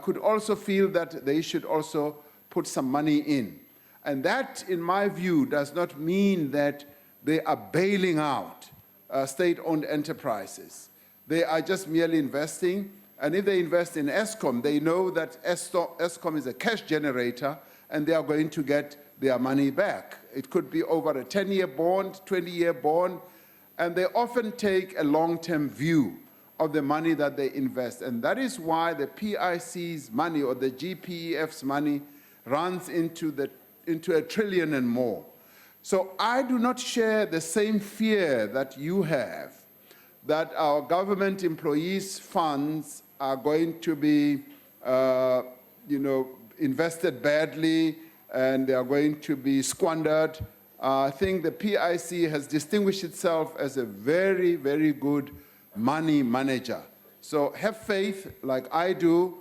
could also feel that they should also put some money in. And that, in my view, does not mean that they are bailing out state-owned enterprises. They are just merely investing, and if they invest in Eskom, they know that Eskom is a cash generator, and they are going to get their money back. It could be over a 10-year bond, 20-year bond, and they often take a long-term view of the money that they invest. And that is why the PIC's money or the GPEF's money runs into $1 trillion and more. So I do not share the same fear that you have, that our government employees' funds are going to be invested badly and they are going to be squandered. I think the PIC has distinguished itself as a very, very good money manager. So have faith, like I do,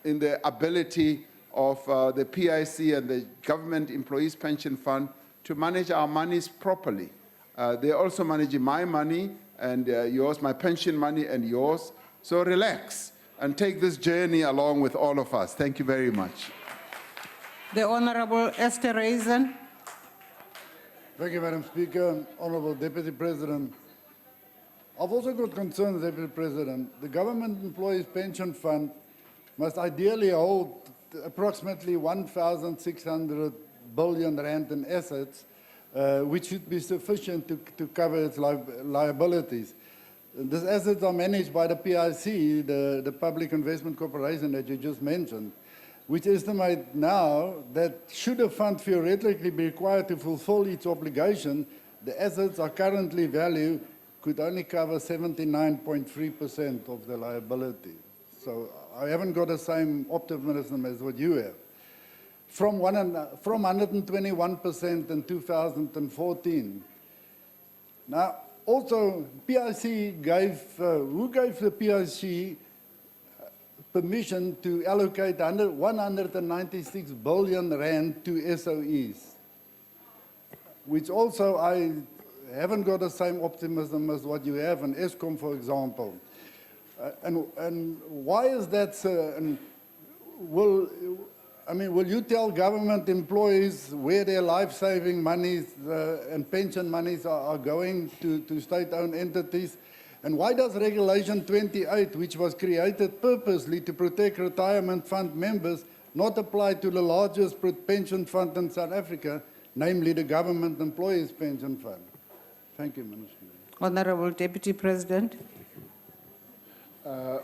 in the ability of the PIC and the Government Employees Pension Fund to manage our monies properly. They're also managing my money and yours, my pension money and yours. So relax and take this journey along with all of us. Thank you very much. The Honourable Esther Raisin. Thank you, Madam Speaker. Honourable Deputy President. I've also got concerns, Deputy President. The Government Employees Pension Fund must ideally hold approximately 1,600 billion rand in assets, which should be sufficient to cover its liabilities. These assets are managed by the PIC, the Public Investment Corporation that you just mentioned, which estimate now that should a fund theoretically be required to fulfill its obligation, the assets are currently valued could only cover 79.3% of the liability. So I haven't got the same optimism as what you have. From 121% in 2014. Now, also, PIC gave, who gave the PIC permission to allocate 196 billion rand to SOEs, which also I haven't got the same optimism as what you have in Eskom, for example. And why is that, sir? And I mean, will you tell government employees where their life-saving monies and pension monies are going to state-owned entities? And why does Regulation 28, which was created purposely to protect retirement fund members, not apply to the largest pension fund in South Africa, namely the Government Employees Pension Fund? Thank you, Minister. Honorable Deputy President.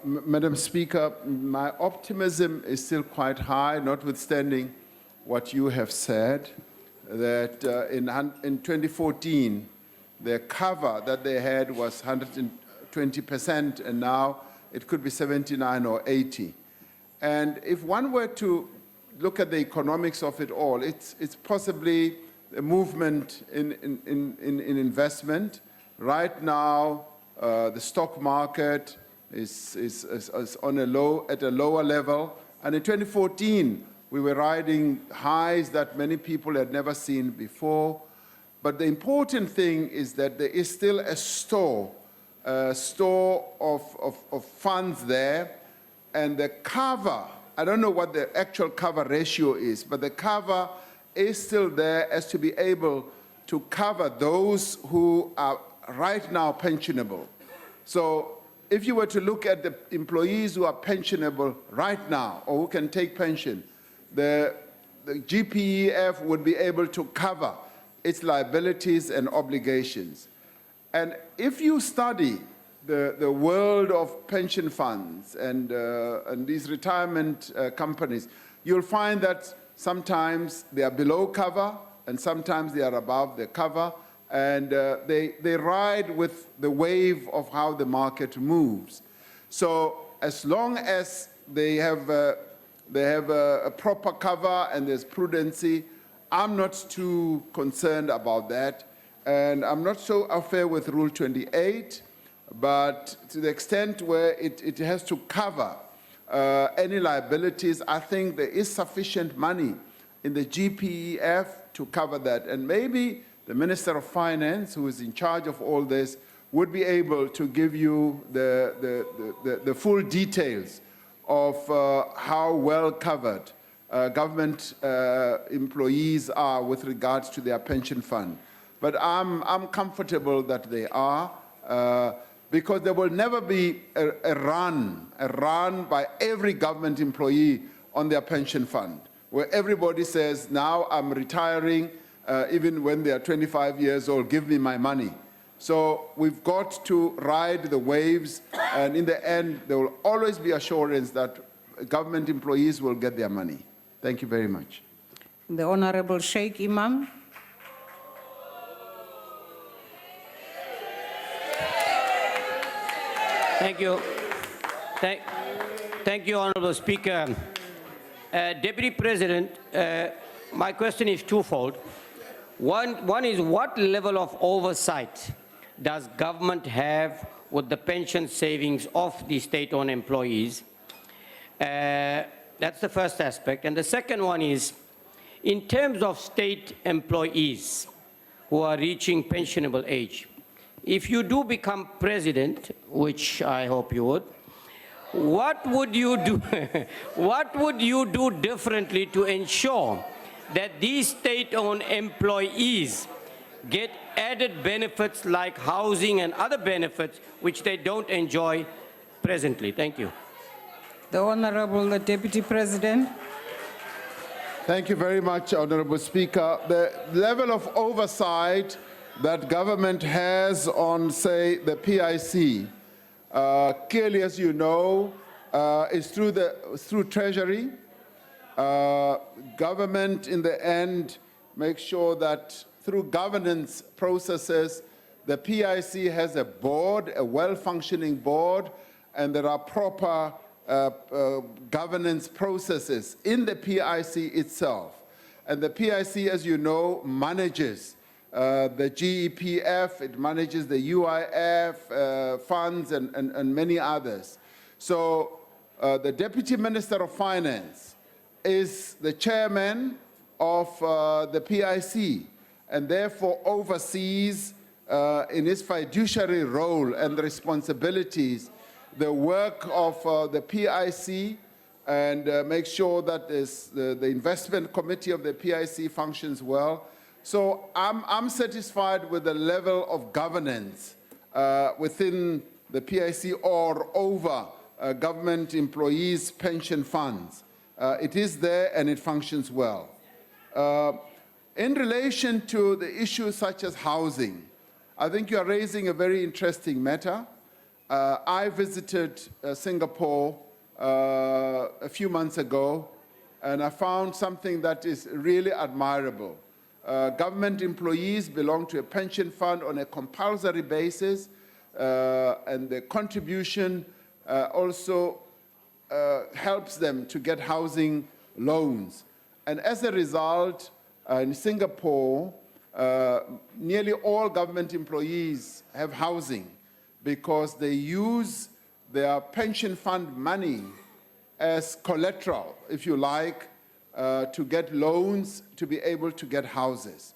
Madam Speaker, my optimism is still quite high, notwithstanding what you have said, that in 2014, the cover that they had was 120%, and now it could be 79 or 80. And if one were to look at the economics of it all, it's possibly a movement in investment. Right now, the stock market is on at a lower level. And in 2014, we were riding highs that many people had never seen before. But the important thing is that there is still a store of funds there. And the cover, I don't know what the actual cover ratio is, but the cover is still there as to be able to cover those who are right now pensionable. So if you were to look at the employees who are pensionable right now or who can take pension, the GPEF would be able to cover its liabilities and obligations. And if you study the world of pension funds and these retirement companies, you'll find that sometimes they are below cover and sometimes they are above the cover, and they ride with the wave of how the market moves. So as long as they have a proper cover and there's prudency, I'm not too concerned about that. And I'm not so affair with Rule 28, but to the extent where it has to cover any liabilities, I think there is sufficient money in the GPEF to cover that. And maybe the Minister of Finance, who is in charge of all this, would be able to give you the full details of how well covered government employees are with regards to their pension fund. But I'm comfortable that they are, because there will never be a run by every government employee on their pension fund, where everybody says, now I'm retiring, even when they are 25 years old, give me my money. So we've got to ride the waves, and in the end, there will always be assurance that government employees will get their money. Thank you very much. The Honorable Sheikh Imam. Thank you. Thank you, Honorable Speaker. Deputy President, my question is twofold. One is, what level of oversight does government have with the pension savings of the state-owned employees? That's the first aspect. And the second one is, in terms of state employees who are reaching pensionable age, if you do become president, which I hope you would, what would you do? What would you do differently to ensure that these state-owned employees get added benefits like housing and other benefits which they don't enjoy presently? Thank you. The Honorable Deputy President. Thank you very much, Honorable Speaker. The level of oversight that government has on, say, the PIC, clearly, as you know, is through Treasury. Government, in the end, makes sure that through governance processes, the PIC has a board, a well-functioning board, and there are proper governance processes in the PIC itself. And the PIC, as you know, manages the GEPF, it manages the UIF funds and many others. So the Deputy Minister of Finance is the chairman of the PIC and therefore oversees in his fiduciary role and responsibilities the work of the PIC and make sure that the investment committee of the PIC functions well. So I'm satisfied with the level of governance within the PIC or over government employees' pension funds. It is there and it functions well. In relation to the issues such as housing, I think you are raising a very interesting matter. I visited Singapore a few months ago, and I found something that is really admirable. Government employees belong to a pension fund on a compulsory basis, and the contribution also helps them to get housing loans. And as a result, in Singapore, nearly all government employees have housing because they use their pension fund money as collateral, if you like, to get loans to be able to get houses.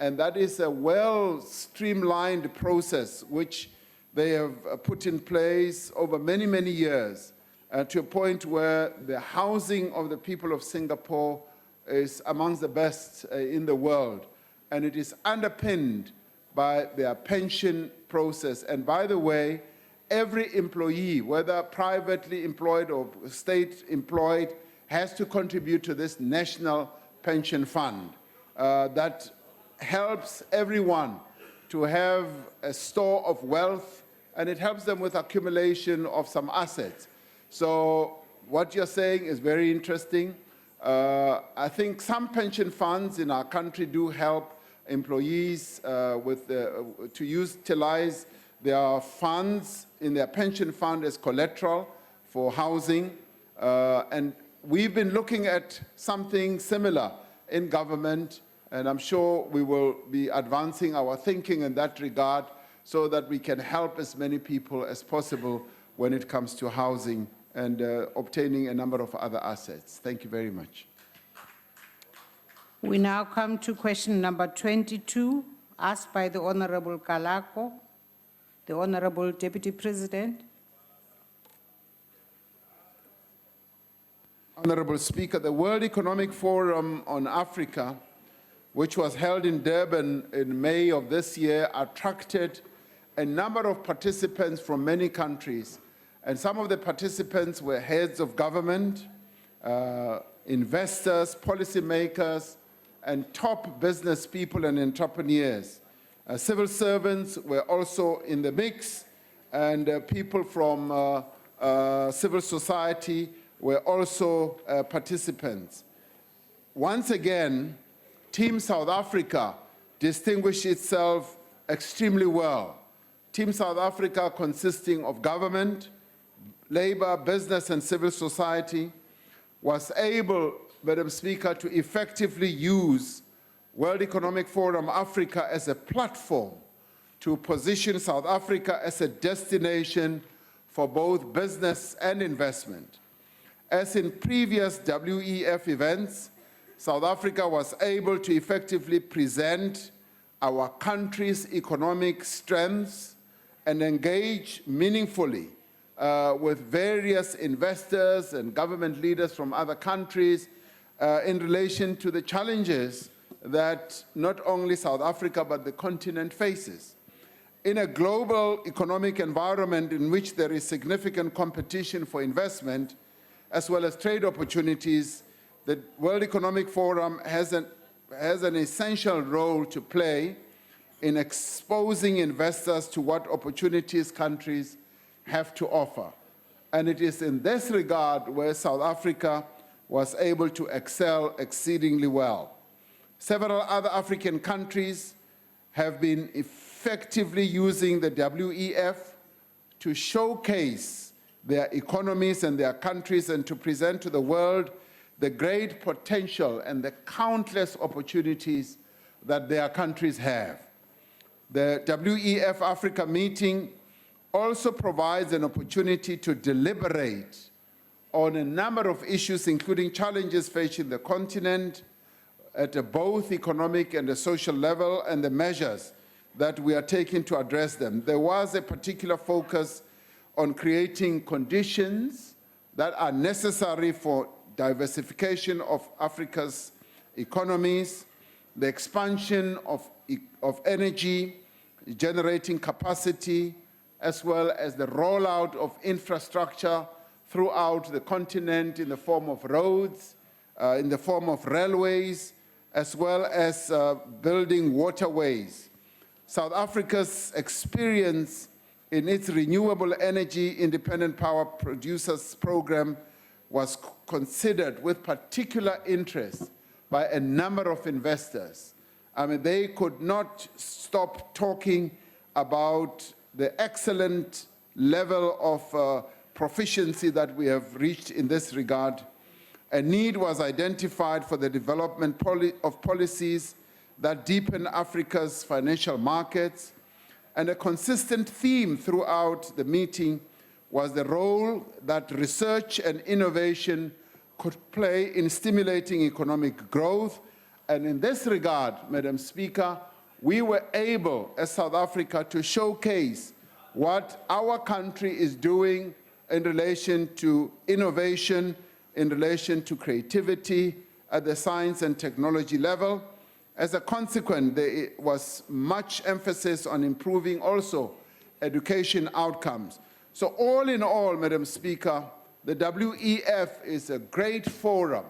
And that is a well-streamlined process which they have put in place over many, many years to a point where the housing of the people of Singapore is amongst the best in the world. And it is underpinned by their pension process. And by the way, every employee, whether privately employed or state employed, has to contribute to this national pension fund that helps everyone to have a store of wealth, and it helps them with accumulation of some assets. So what you're saying is very interesting. I think some pension funds in our country do help employees to utilize their funds in their pension fund as collateral for housing. And we've been looking at something similar in government, and I'm sure we will be advancing our thinking in that regard so that we can help as many people as possible when it comes to housing and obtaining a number of other assets. Thank you very much. We now come to question number 22, asked by the Honorable Kalako, the Honorable Deputy President. Honorable Speaker, the World Economic Forum on Africa, which was held in Durban in May of this year, attracted a number of participants from many countries. And some of the participants were heads of government, investors, policymakers, and top business people and entrepreneurs. Civil servants were also in the mix, and people from civil society were also participants. Once again, Team South Africa distinguished itself extremely well. Team South Africa, consisting of government, labor, business, and civil society, was able, Madam Speaker, to effectively use World Economic Forum Africa as a platform to position South Africa as a destination for both business and investment. As in previous WEF events, South Africa was able to effectively present our country's economic strengths and engage meaningfully with various investors and government leaders from other countries in relation to the challenges that not only South Africa but the continent faces. In a global economic environment in which there is significant competition for investment as well as trade opportunities, the World Economic Forum has an essential role to play in exposing investors to what opportunities countries have to offer. And it is in this regard where South Africa was able to excel exceedingly well. Several other African countries have been effectively using the WEF to showcase their economies and their countries and to present to the world the great potential and the countless opportunities that their countries have. The WEF Africa meeting also provides an opportunity to deliberate on a number of issues, including challenges facing the continent at both economic and a social level, and the measures that we are taking to address them. There was a particular focus on creating conditions that are necessary for diversification of Africa's economies, the expansion of energy generating capacity, as well as the rollout of infrastructure throughout the continent in the form of roads, in the form of railways, as well as building waterways. South Africa's experience in its renewable energy independent power producers program was considered with particular interest by a number of investors. I mean, they could not stop talking about the excellent level of proficiency that we have reached in this regard. A need was identified for the development of policies that deepen Africa's financial markets, and a consistent theme throughout the meeting was the role that research and innovation could play in stimulating economic growth. And in this regard, Madam Speaker, we were able, as South Africa, to showcase what our country is doing in relation to innovation, in relation to creativity at the science and technology level. As a consequence, there was much emphasis on improving also education outcomes. So all in all, Madam Speaker, the WEF is a great forum.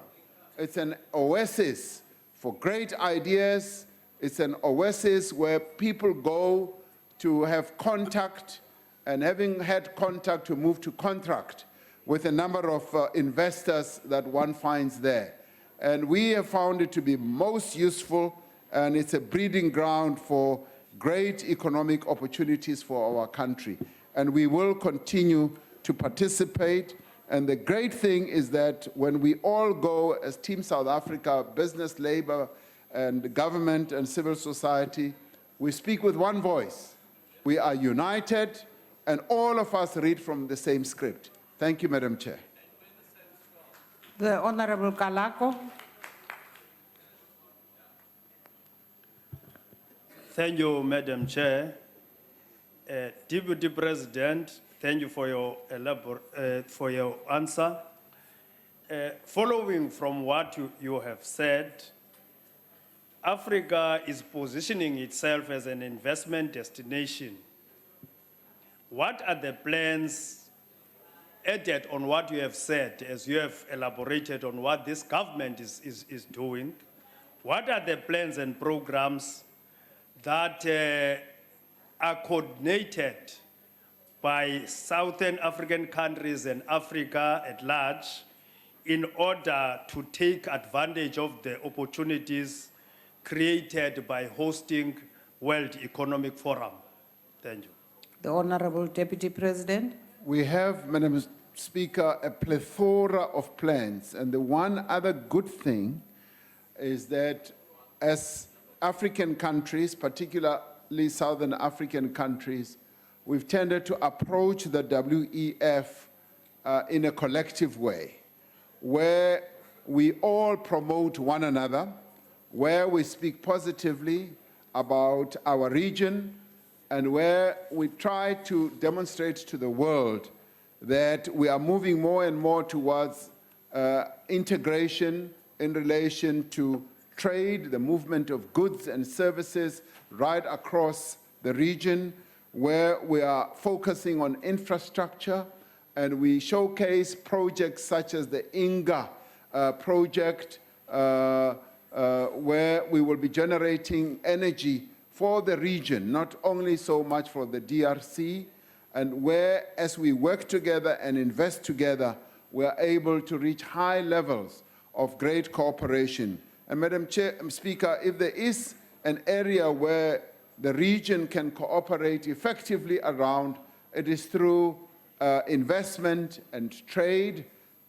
It's an oasis for great ideas. It's an oasis where people go to have contact, and having had contact, to move to contract with a number of investors that one finds there. And we have found it to be most useful, and it's a breeding ground for great economic opportunities for our country. And we will continue to participate. And the great thing is that when we all go as Team South Africa, business, labor, and government and civil society, we speak with one voice. We are united, and all of us read from the same script. Thank you, Madam Chair. The Honorable Kalako. Thank you, Madam Chair. Deputy President, thank you for your answer. Following from what you have said, Africa is positioning itself as an investment destination. What are the plans added on what you have said, as you have elaborated on what this government is doing? What are the plans and programs that are coordinated by Southern African countries and Africa at large in order to take advantage of the opportunities created by hosting World Economic Forum? Thank you. The Honorable Deputy President. We have, Madam Speaker, a plethora of plans. And the one other good thing is that as African countries, particularly Southern African countries, we've tended to approach the WEF in a collective way, where we all promote one another, where we speak positively about our region, and where we try to demonstrate to the world that we are moving more and more towards integration in relation to trade, the movement of goods and services right across the region, where we are focusing on infrastructure, and we showcase projects such as the INGA project, where we will be generating energy for the region, not only so much for the DRC, and where, as we work together and invest together, we are able to reach high levels of great cooperation. And Madam Speaker, if there is an area where the region can cooperate effectively around, it is through investment and trade,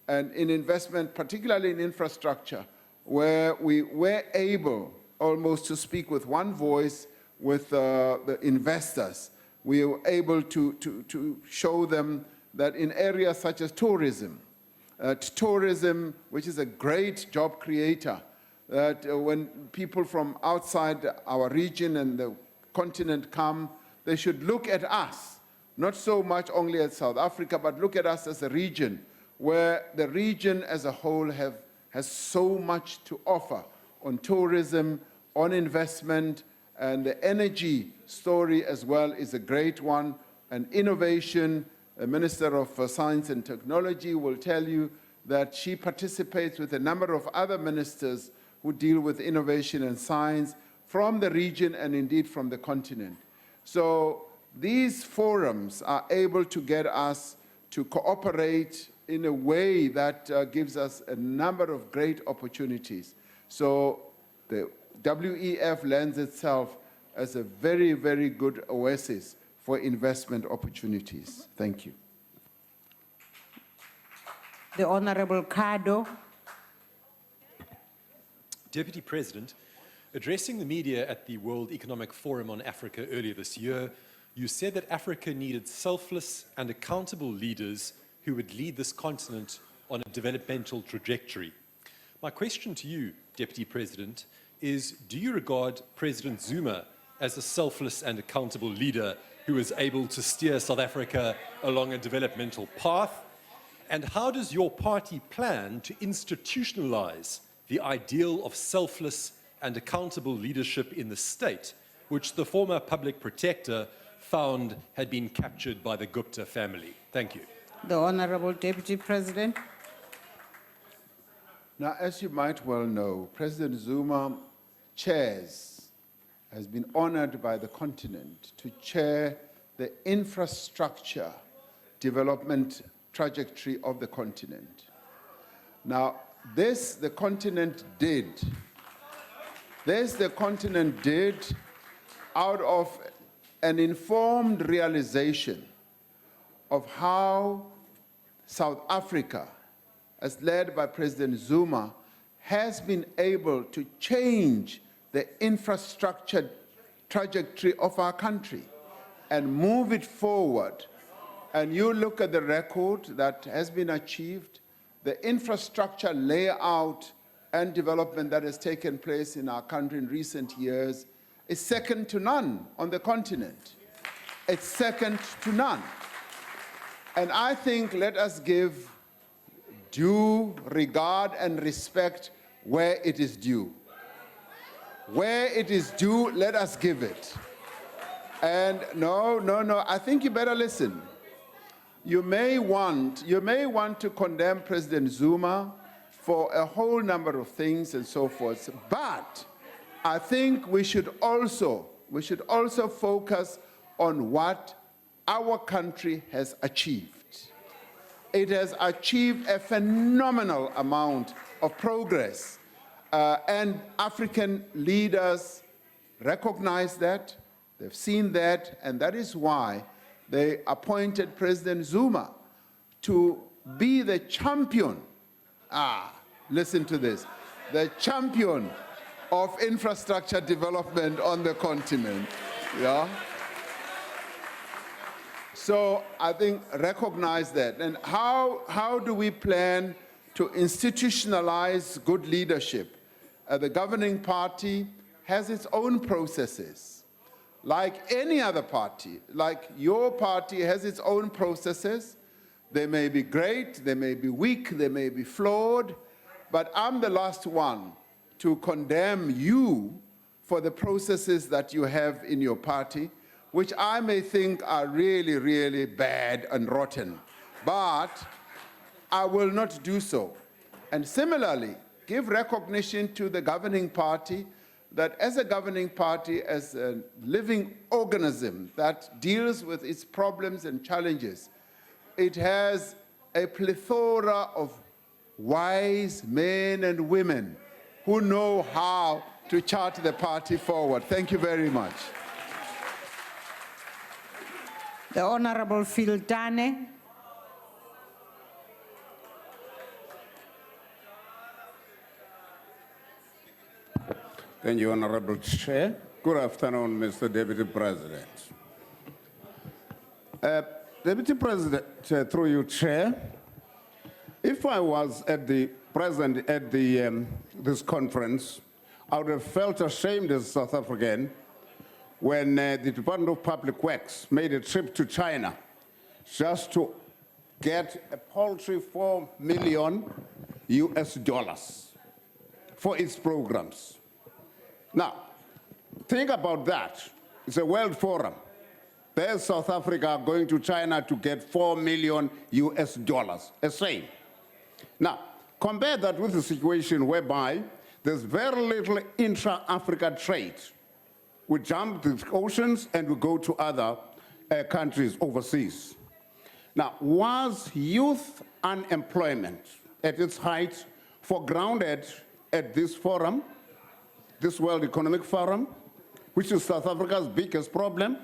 and in investment, particularly in infrastructure, where we were able almost to speak with one voice with the investors. We were able to show them that in areas such as tourism, which is a great job creator, that when people from outside our region and the continent come, they should look at us, not so much only at South Africa, but look at us as a region where the region as a whole has so much to offer on tourism, on investment, and the energy story as well is a great one, and innovation. The Minister of Science and Technology will tell you that she participates with a number of other ministers who deal with innovation and science from the region and indeed from the continent. So these forums are able to get us to cooperate in a way that gives us a number of great opportunities. So the WEF lends itself as a very, very good oasis for investment opportunities. Thank you. The Honorable Kado. Deputy President, addressing the media at the World Economic Forum on Africa earlier this year, you said that Africa needed selfless and accountable leaders who would lead this continent on a developmental trajectory. My question to you, Deputy President, is do you regard President Zuma as a selfless and accountable leader who is able to steer South Africa along a developmental path? And how does your party plan to institutionalize the ideal of selfless and accountable leadership in the state, which the former public protector found had been captured by the Gupta family? Thank you. The Honorable Deputy President. Now, as you might well know, President Zuma has been honored by the continent to chair the infrastructure development trajectory of the continent. Now, this the continent did out of an informed realization of how South Africa, as led by President Zuma, has been able to change the infrastructure trajectory of our country and move it forward. And you look at the record that has been achieved, the infrastructure layout and development that has taken place in our country in recent years is second to none on the continent. It's second to none. And I think let us give due regard and respect where it is due. Where it is due, let us give it. And no, I think you better listen. You may want to condemn President Zuma for a whole number of things and so forth, but I think we should also focus on what our country has achieved. It has achieved a phenomenal amount of progress, and African leaders recognize that, they've seen that, and that is why they appointed President Zuma to be the champion, listen to this, the champion of infrastructure development on the continent. Yeah? So I think recognize that. And how do we plan to institutionalize good leadership? The governing party has its own processes. Like any other party, like your party has its own processes. They may be great, they may be weak, they may be flawed, but I'm the last one to condemn you for the processes that you have in your party, which I may think are really, really bad and rotten. But I will not do so. And similarly, give recognition to the governing party that as a governing party, as a living organism that deals with its problems and challenges, it has a plethora of wise men and women who know how to chart the party forward. Thank you very much. The Honorable Filtane. Thank you, Honorable Chair. Good afternoon, Mr. Deputy President. Deputy President, through you, Chair, if I was present at this conference, I would have felt ashamed as a South African when the Department of Public Works made a trip to China just to get a paltry $4 million for its programs. Now, think about that. It's a world forum. There's South Africa going to China to get $4 million a same. Now, compare that with the situation whereby there's very little intra-Africa trade. We jump the oceans and we go to other countries overseas. Now, was youth unemployment at its height foregrounded at this forum, this World Economic Forum, which is South Africa's biggest problem?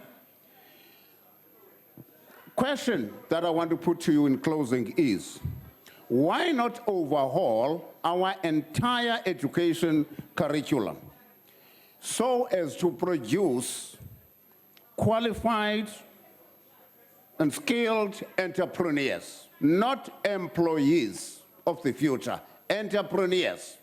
Question that I want to put to you in closing is, why not overhaul our entire education curriculum so as to produce qualified and skilled entrepreneurs, not employees of the future, entrepreneurs?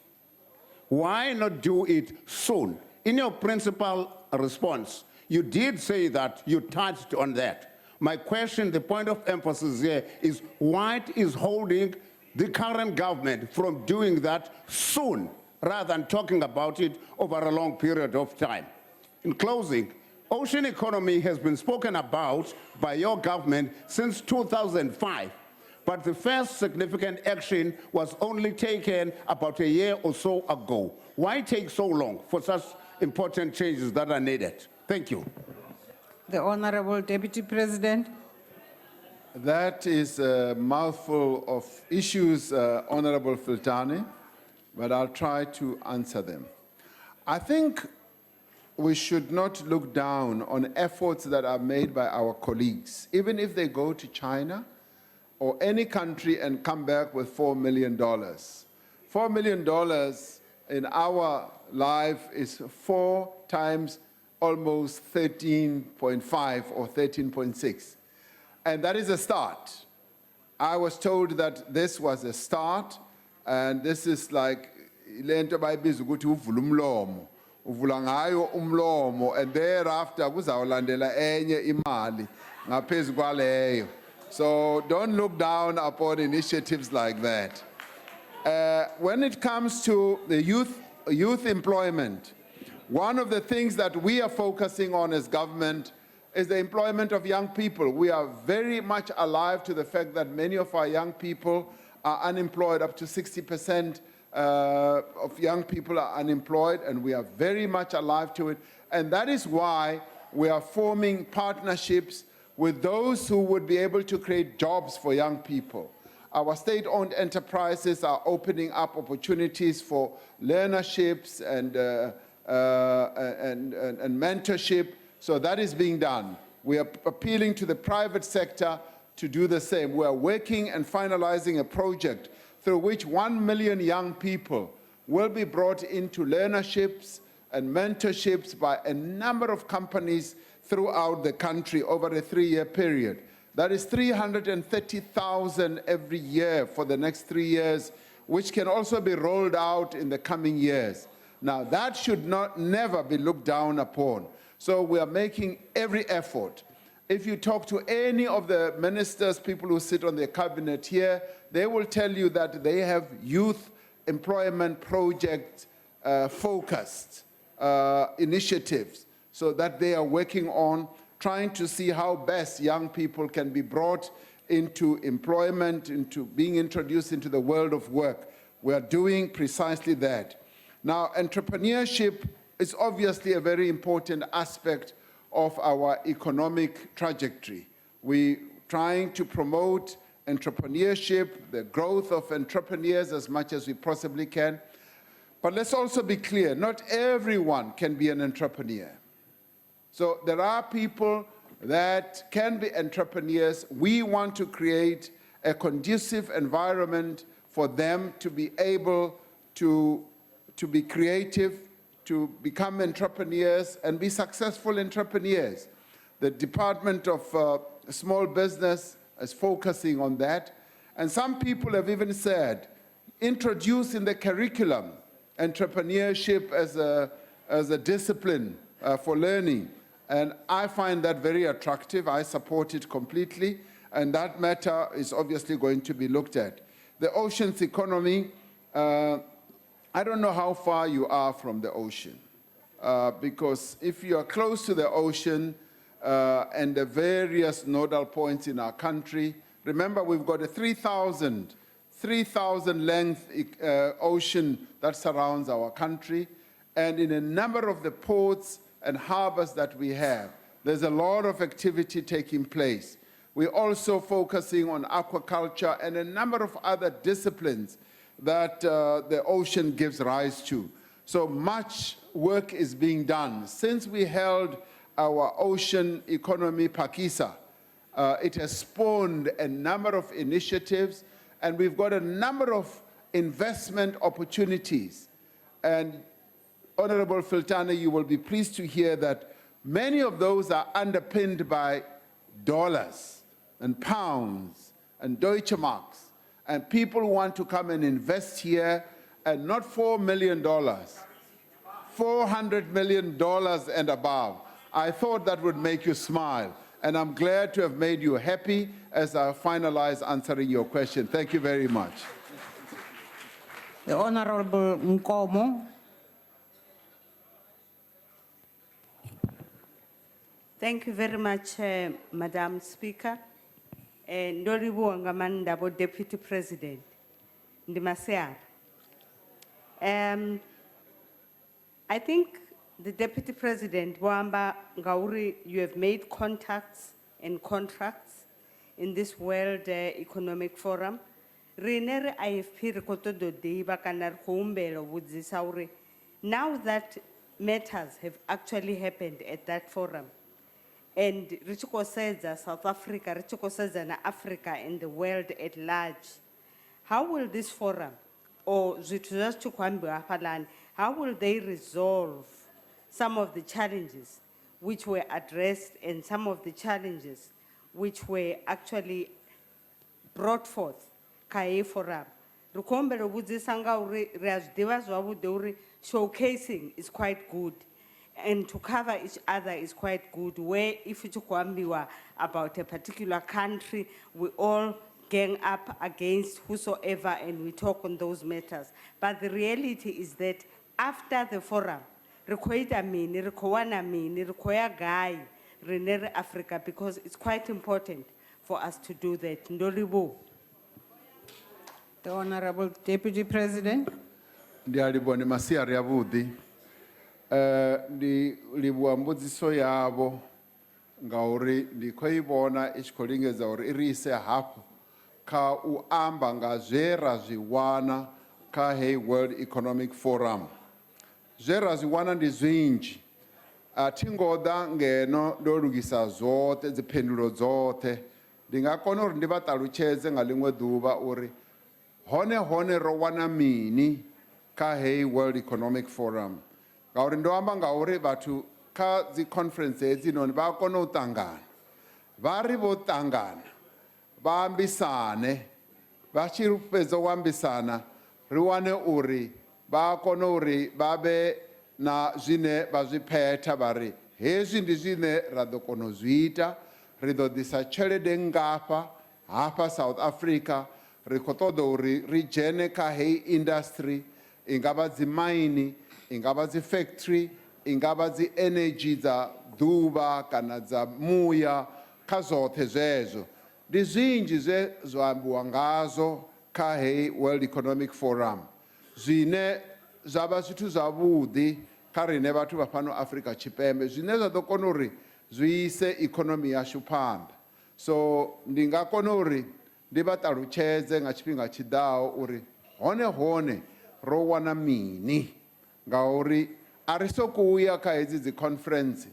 Why not do it soon? In your principal response, you did say that, you touched on that. My question, the point of emphasis here is what is holding the current government from doing that soon, rather than talking about it over a long period of time? In closing, ocean economy has been spoken about by your government since 2005, but the first significant action was only taken about a year or so ago. Why take so long for such important changes that are needed? Thank you. The Honorable Deputy President. That is a mouthful of issues, Honorable Filtani, but I'll try to answer them. I think we should not look down on efforts that are made by our colleagues, even if they go to China or any country and come back with $4 million. $4 million in our life is 4 times almost 13.5 or 13.6. And that is a start. I was told that this was a start, and this is like lento bayibiza ukuthi uvula umlomo. Uvula ngayo umlomo, and thereafter kuzawulandela enye imali ngaphezu kwaleyo. So don't look down upon initiatives like that. When it comes to the youth employment, one of the things that we are focusing on as government is the employment of young people. We are very much alive to the fact that many of our young people are unemployed. Up to 60% of young people are unemployed, and we are very much alive to it. And that is why we are forming partnerships with those who would be able to create jobs for young people. Our state-owned enterprises are opening up opportunities for learnerships and mentorship. So that is being done. We are appealing to the private sector to do the same. We are working and finalizing a project through which 1 million young people will be brought into learnerships and mentorships by a number of companies throughout the country over a 3-year period. That is 330,000 every year for the next 3 years, which can also be rolled out in the coming years. Now, that should never be looked down upon. So we are making every effort. If you talk to any of the ministers, people who sit on the cabinet here, they will tell you that they have youth employment project focused initiatives so that they are working on trying to see how best young people can be brought into employment, into being introduced into the world of work. We are doing precisely that. Now, entrepreneurship is obviously a very important aspect of our economic trajectory. We're trying to promote entrepreneurship, the growth of entrepreneurs as much as we possibly can. But let's also be clear, not everyone can be an entrepreneur. So there are people that can be entrepreneurs. We want to create a conducive environment for them to be able to be creative, to become entrepreneurs and be successful entrepreneurs. The Department of Small Business is focusing on that. And some people have even said, introduce in the curriculum entrepreneurship as a discipline for learning. And I find that very attractive. I support it completely. and that matter is obviously going to be looked at. The ocean's economy, I don't know how far you are from the ocean, because if you are close to the ocean and the various nodal points in our country, remember we've got a 3,000 length ocean that surrounds our country, and in a number of the ports and harbors that we have, there's a lot of activity taking place. We're also focusing on aquaculture and a number of other disciplines that the ocean gives rise to. So much work is being done. Since we held our ocean economy Pakisa, it has spawned a number of initiatives, and we've got a number of investment opportunities. And Honorable Filtane, you will be pleased to hear that many of those are underpinned by dollars and pounds and Deutsche Marks, and people want to come and invest here, and not $4 million, $400 million and above. I thought that would make you smile, and I'm glad to have made you happy as I finalize answering your question. Thank you very much. The Honorable Nkomo. Thank you very much, Madam Speaker. Ndolibonga mandabo Deputy President. Ndimaseara. I think the Deputy President, Wamba Ngauri, you have made contacts and contracts in this World Economic Forum. Renere IFP rekotodo deiba kanar kuumbelo wudzisauri. Now that matters have actually happened at that forum, and Richiko says South Africa, Richiko says Africa and the world at large, how will this forum, or how will they resolve some of the challenges which were addressed and some of the challenges which were actually brought forth Kaye Forum? Showcasing is quite good, and to cover each other is quite good, where if it's about a particular country, we all gang up against whosoever and we talk on those matters. But the reality is that after the forum, Africa, because it's quite important for us to do that. Ndolibo. The Honorable Deputy President. Ndialibone masiari yavudi. Ndi libua mbudziso yavo ngauri ndikoibona ichikolingedza uri irise hapo ka uamba nga zvera zviwana ka hei World Economic Forum. Zvera zviwana ndi zwinji. Atingoda ngeno ndolugisa zote dziphendulo dzote. Ndingakona uri ndivatalutshedze nga limwe ḓuvha uri hone ro wana mini ka hei World Economic Forum. Ngauri ndo amba ngauri vhathu kha dzi conference hedzi noni vha kona u ṱangana. Vha ri vho ṱangana, vha ambisane, vha tshi fhedza u ambisana, ri wane uri vha kona uri vha vhe na zwine vha zwi phetha vha ri hezwi ndi zwine ra ḓo kona u zwi ita, ri ḓo ḓisa tshelede ngafha hafha South Africa, ri khou ṱoḓa uri ri dzhene kha hei industry, i nga vha dzi mine, i nga vha dzi factory, i nga vha dzi energy dza ḓuvha kana dza muya, kha zwoṱhe zwezwo. Ndi zwinzhi zwe zwa ambiwa ngazwo kha hei World Economic Forum, zwine zwa vha zwithu zwavhuḓi kha riṋe vhathu vha fhano Afrika Tshipembe, zwine zwa ḓo kona uri zwi ise ikonomi yashu phanḓa. So ndi nga kona uri ndi vha ṱalutshedze nga tshifhinga tshiḓaho uri hone ro wana mini, ngauri a ri sokou ya kha hedzi dzi conference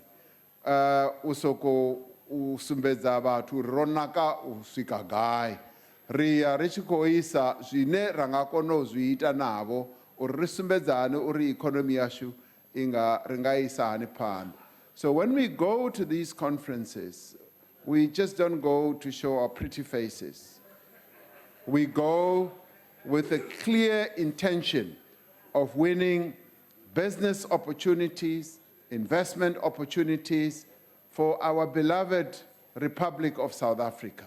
u sokou u sumbedza vhathu uri ro naka u swika gai. Ri ya ri tshi khou isa zwine ra nga kona u zwi ita navho uri ri sumbedzane uri ikonomi yashu ri nga isa hani phanḓa. So when we go to these conferences, we just don't go to show our pretty faces. We go with a clear intention of winning business opportunities, investment opportunities for our beloved Republic of South Africa.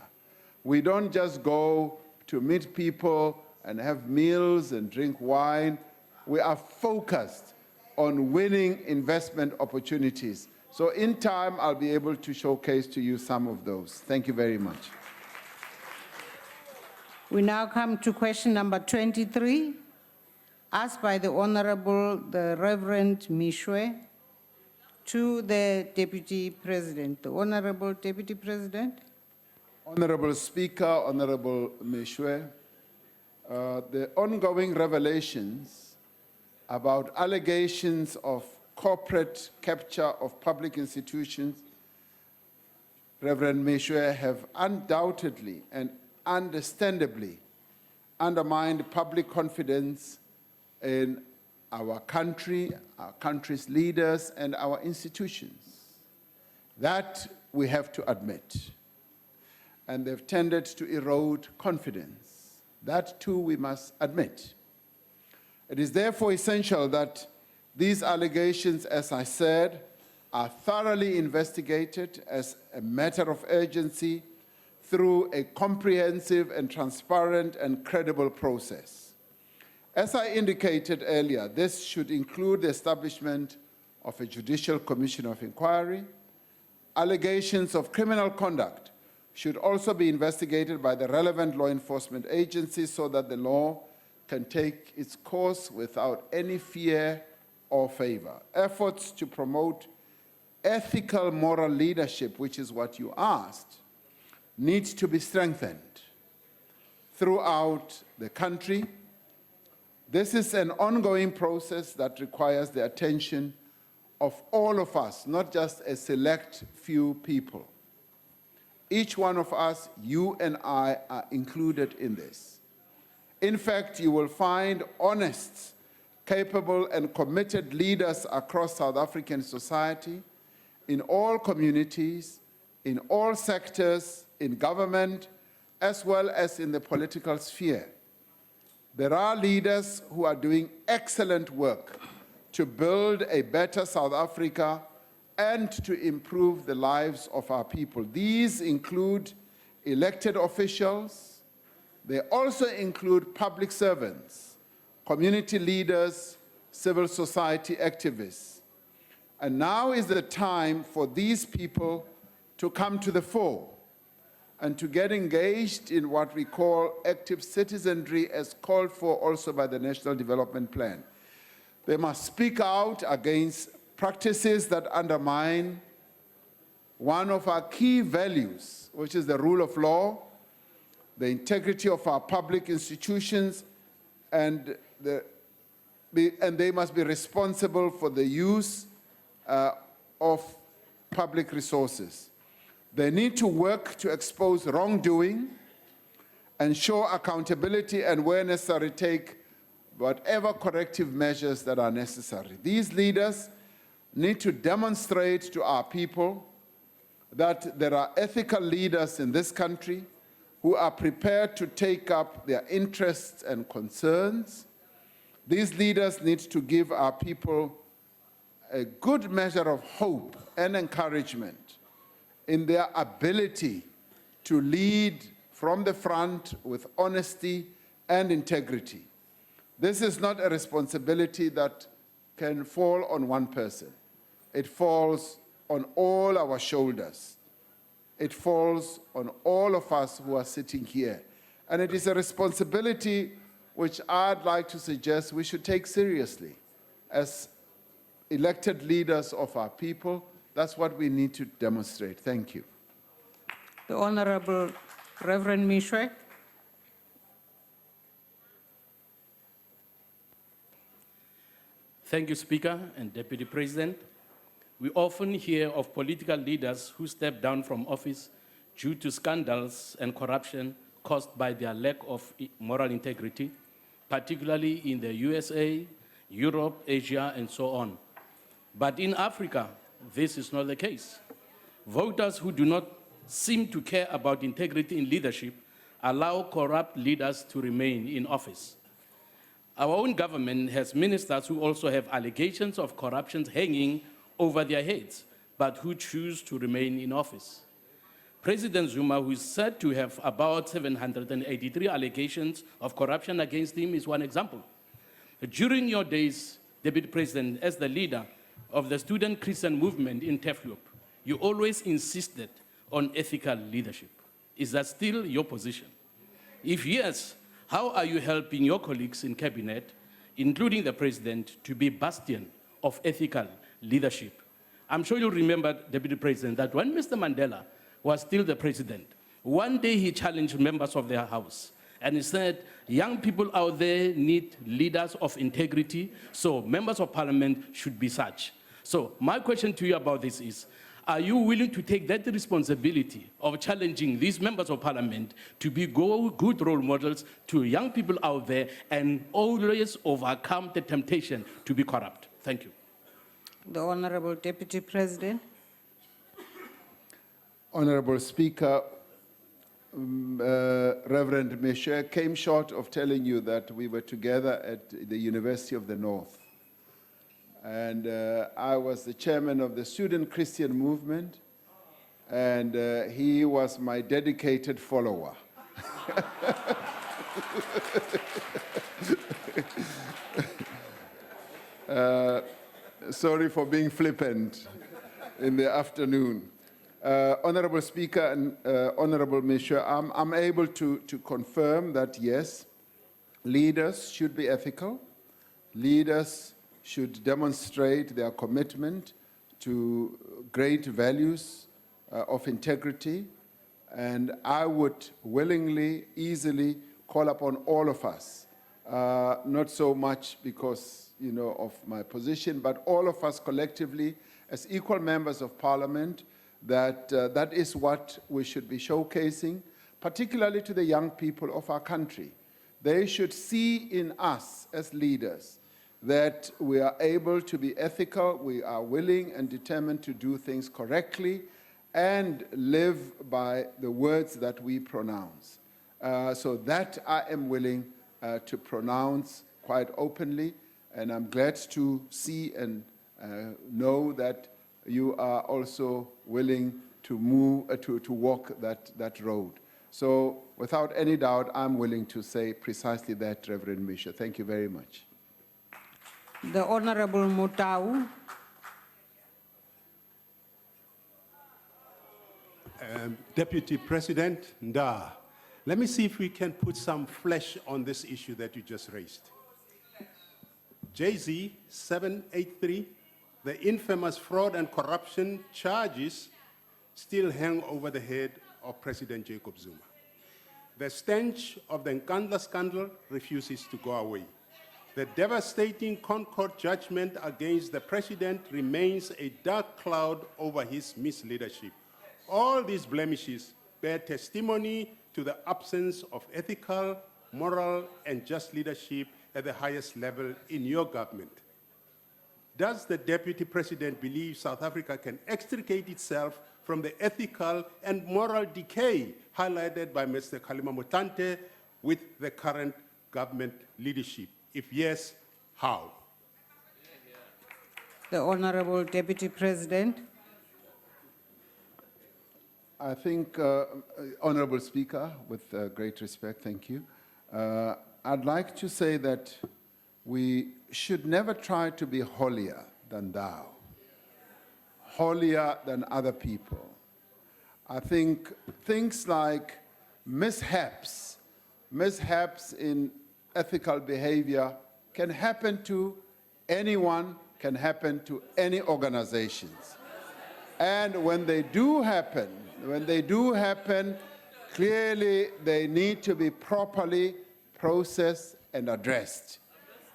We don't just go to meet people and have meals and drink wine. We are focused on winning investment opportunities. So in time, I'll be able to showcase to you some of those. Thank you very much. We now come to question number 23, asked by the Honorable, the Reverend Mishwe, to the Deputy President. The Honorable Deputy President. Honorable Speaker, Honorable Mishwe, the ongoing revelations about allegations of corporate capture of public institutions, Reverend Mishwe, have undoubtedly and understandably undermined public confidence in our country, our country's leaders, and our institutions. That we have to admit. And they've tended to erode confidence. That too we must admit. It is therefore essential that these allegations, as I said, are thoroughly investigated as a matter of urgency through a comprehensive and transparent and credible process. As I indicated earlier, this should include the establishment of a judicial commission of inquiry. Allegations of criminal conduct should also be investigated by the relevant law enforcement agencies so that the law can take its course without any fear or favor. Efforts to promote ethical moral leadership, which is what you asked, needs to be strengthened throughout the country. This is an ongoing process that requires the attention of all of us, not just a select few people. Each one of us, you and I, are included in this. In fact, you will find honest, capable, and committed leaders across South African society, in all communities, in all sectors, in government, as well as in the political sphere. There are leaders who are doing excellent work to build a better South Africa and to improve the lives of our people. These include elected officials. They also include public servants, community leaders, civil society activists. And now is the time for these people to come to the fore and to get engaged in what we call active citizenry, as called for also by the National Development Plan. They must speak out against practices that undermine one of our key values, which is the rule of law, the integrity of our public institutions, and they must be responsible for the use of public resources. They need to work to expose wrongdoing, ensure accountability, and where necessary, take whatever corrective measures that are necessary. These leaders need to demonstrate to our people that there are ethical leaders in this country who are prepared to take up their interests and concerns. These leaders need to give our people a good measure of hope and encouragement in their ability to lead from the front with honesty and integrity. This is not a responsibility that can fall on one person. It falls on all our shoulders. It falls on all of us who are sitting here. And it is a responsibility which I'd like to suggest we should take seriously as elected leaders of our people. That's what we need to demonstrate. Thank you. The Honorable Reverend Mishwe. Thank you, Speaker and Deputy President. We often hear of political leaders who step down from office due to scandals and corruption caused by their lack of moral integrity, particularly in the USA, Europe, Asia, and so on. But in Africa, this is not the case. Voters who do not seem to care about integrity in leadership allow corrupt leaders to remain in office. Our own government has ministers who also have allegations of corruption hanging over their heads, but who choose to remain in office. President Zuma, who is said to have about 783 allegations of corruption against him, is one example. During your days, Deputy President, as the leader of the student Christian movement in Teflup, you always insisted on ethical leadership. Is that still your position? If yes, how are you helping your colleagues in cabinet, including the president, to be bastion of ethical leadership? I'm sure you'll remember, Deputy President, that when Mr. Mandela was still the president, one day he challenged members of their house and he said, young people out there need leaders of integrity, so members of parliament should be such. So my question to you about this is, are you willing to take that responsibility of challenging these members of parliament to be good role models to young people out there and always overcome the temptation to be corrupt? Thank you. The Honorable Deputy President. Honorable Speaker, Reverend Michel came short of telling you that we were together at the University of the North. And I was the chairman of the Student Christian Movement, and he was my dedicated follower. Sorry for being flippant in the afternoon. Honorable Speaker and Honorable Michel, I'm able to confirm that yes, leaders should be ethical. Leaders should demonstrate their commitment to great values of integrity. And I would willingly, easily call upon all of us, not so much because, of my position, but all of us collectively as equal members of parliament, that that is what we should be showcasing, particularly to the young people of our country. They should see in us as leaders that we are able to be ethical, we are willing and determined to do things correctly and live by the words that we pronounce. So that I am willing to pronounce quite openly, and I'm glad to see and know that you are also willing to move, to walk that road. So without any doubt, I'm willing to say precisely that, Reverend Misha. Thank you very much. The Honorable Mutau. Deputy President Nda, let me see if we can put some flesh on this issue that you just raised. JZ 783, the infamous fraud and corruption charges still hang over the head of President Jacob Zuma. The stench of the Nkandla scandal refuses to go away. The devastating Concord judgment against the president remains a dark cloud over his misleadership. All these blemishes bear testimony to the absence of ethical, moral, and just leadership at the highest level in your government. Does the Deputy President believe South Africa can extricate itself from the ethical and moral decay highlighted by Mr. Kgalema Motlanthe with the current government leadership? If yes, how? The Honorable Deputy President. I think, Honorable Speaker, with great respect, thank you. I'd like to say that we should never try to be holier than thou, holier than other people. I think things like mishaps in ethical behavior can happen to anyone, can happen to any organizations. And when they do happen, clearly they need to be properly processed and addressed.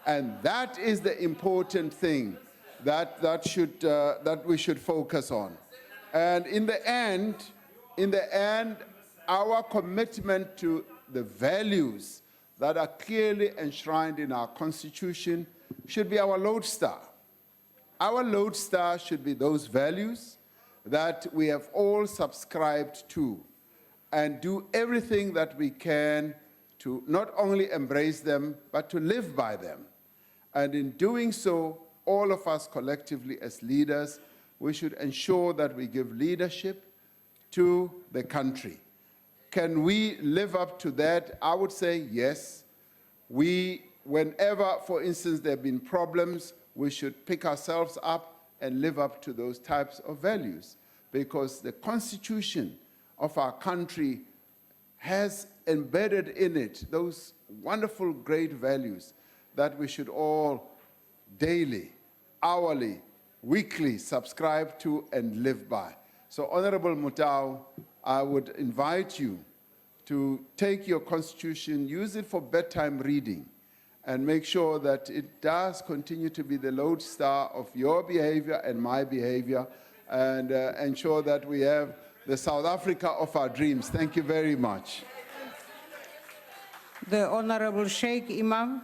And that is the important thing that we should focus on. And in the end, our commitment to the values that are clearly enshrined in our Constitution should be our lodestar. Our lodestar should be those values that we have all subscribed to, and do everything that we can to not only embrace them, but to live by them. And in doing so, all of us collectively as leaders, we should ensure that we give leadership to the country. Can we live up to that? I would say yes. Whenever, for instance, there have been problems, we should pick ourselves up and live up to those types of values, because the constitution of our country has embedded in it those wonderful, great values that we should all daily, hourly, weekly subscribe to and live by. So, Honorable Mutau, I would invite you to take your constitution, use it for bedtime reading, and make sure that it does continue to be the lodestar of your behavior and my behavior, and ensure that we have the South Africa of our dreams. Thank you very much. The Honorable Sheikh Imam.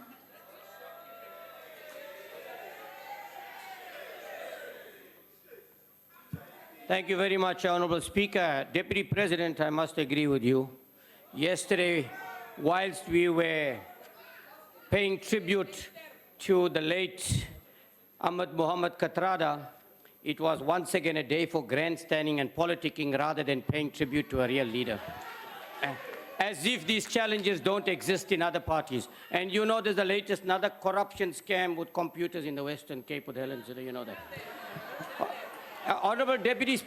Thank you very much, Honorable Speaker. Deputy President, I must agree with you. Yesterday, whilst we were paying tribute to the late Ahmed Mohammed Katrada, it was once again a day for grandstanding and politicking rather than paying tribute to a real leader. As if these challenges don't exist in other parties. And you know there's the latest, another corruption scam with computers in the Western Cape with Helen, so you know that. Honorable Deputy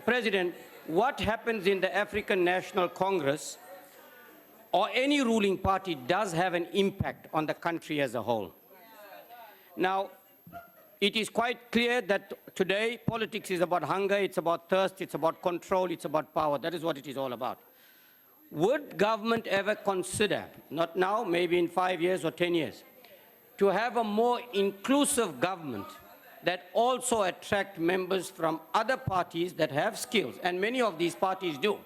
President, what happens in the African National Congress or any ruling party does have an impact on the country as a whole. Now, it is quite clear that today politics is about hunger, it's about thirst, it's about control, it's about power. That is what it is all about. Would government ever consider, not now, maybe in 5 years or 10 years, to have a more inclusive government that also attract members from other parties that have skills, and many of these parties do,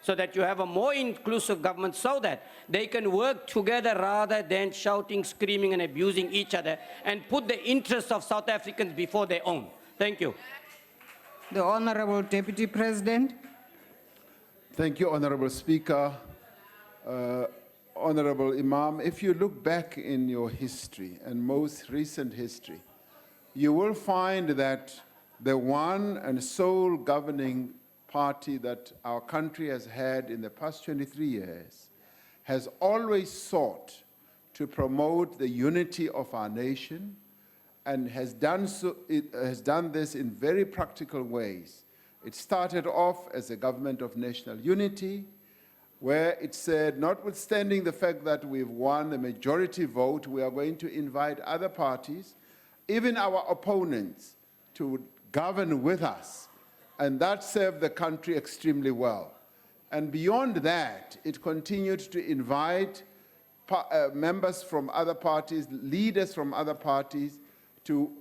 so that you have a more inclusive government so that they can work together rather than shouting, screaming, and abusing each other, and put the interests of South Africans before their own. Thank you. The Honorable Deputy President. Thank you, Honorable Speaker. Honorable Imam, if you look back in your history and most recent history, you will find that the one and sole governing party that our country has had in the past 23 years has always sought to promote the unity of our nation, and has done this in very practical ways. It started off as a government of national unity, where it said, notwithstanding the fact that we've won the majority vote, we are going to invite other parties, even our opponents, to govern with us. And that served the country extremely well. And beyond that, it continued to invite members from other parties, leaders from other parties, to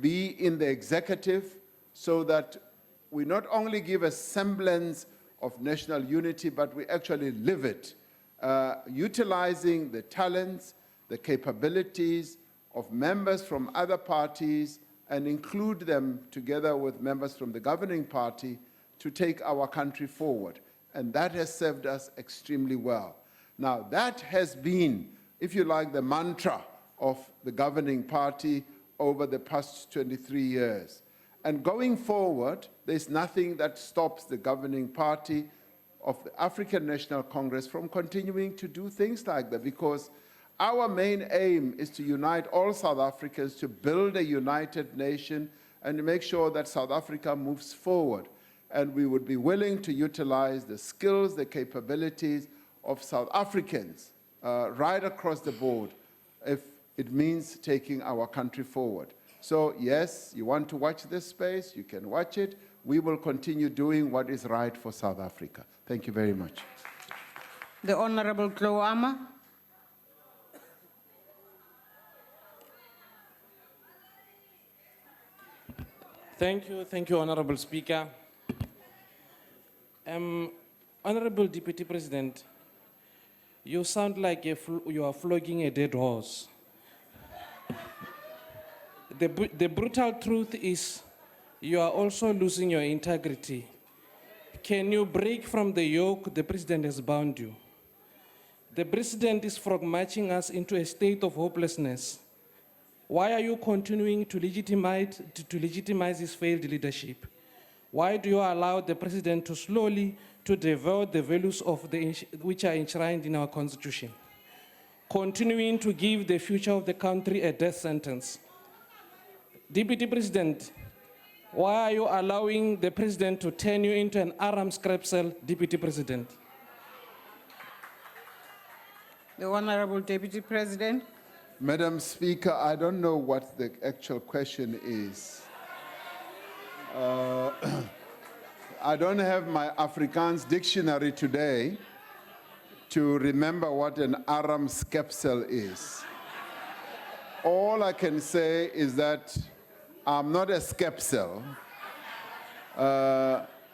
be in the executive, so that we not only give a semblance of national unity, but we actually live it, utilizing the talents, the capabilities of members from other parties, and include them together with members from the governing party to take our country forward. And that has served us extremely well. Now, that has been, if you like, the mantra of the governing party over the past 23 years. And going forward, there's nothing that stops the governing party of the African National Congress from continuing to do things like that, because our main aim is to unite all South Africans, to build a united nation, and to make sure that South Africa moves forward. And we would be willing to utilize the skills, the capabilities of South Africans right across the board, if it means taking our country forward. So yes, you want to watch this space, you can watch it. We will continue doing what is right for South Africa. Thank you very much. The Honorable Kloama. Thank you, Honorable Speaker. Honorable Deputy President, you sound like you are flogging a dead horse. The brutal truth is you are also losing your integrity. Can you break from the yoke the President has bound you? The President is frog marching us into a state of hopelessness. Why are you continuing to legitimize his failed leadership? Why do you allow the president to slowly to devote the values of which are enshrined in our constitution, continuing to give the future of the country a death sentence? Deputy President, why are you allowing the president to turn you into an Aram scrap cell, Deputy President? The Honorable Deputy President. Madam Speaker, I don't know what the actual question is. I don't have my Afrikaans dictionary today to remember what an Aram skepsel is. All I can say is that I'm not a skepsel.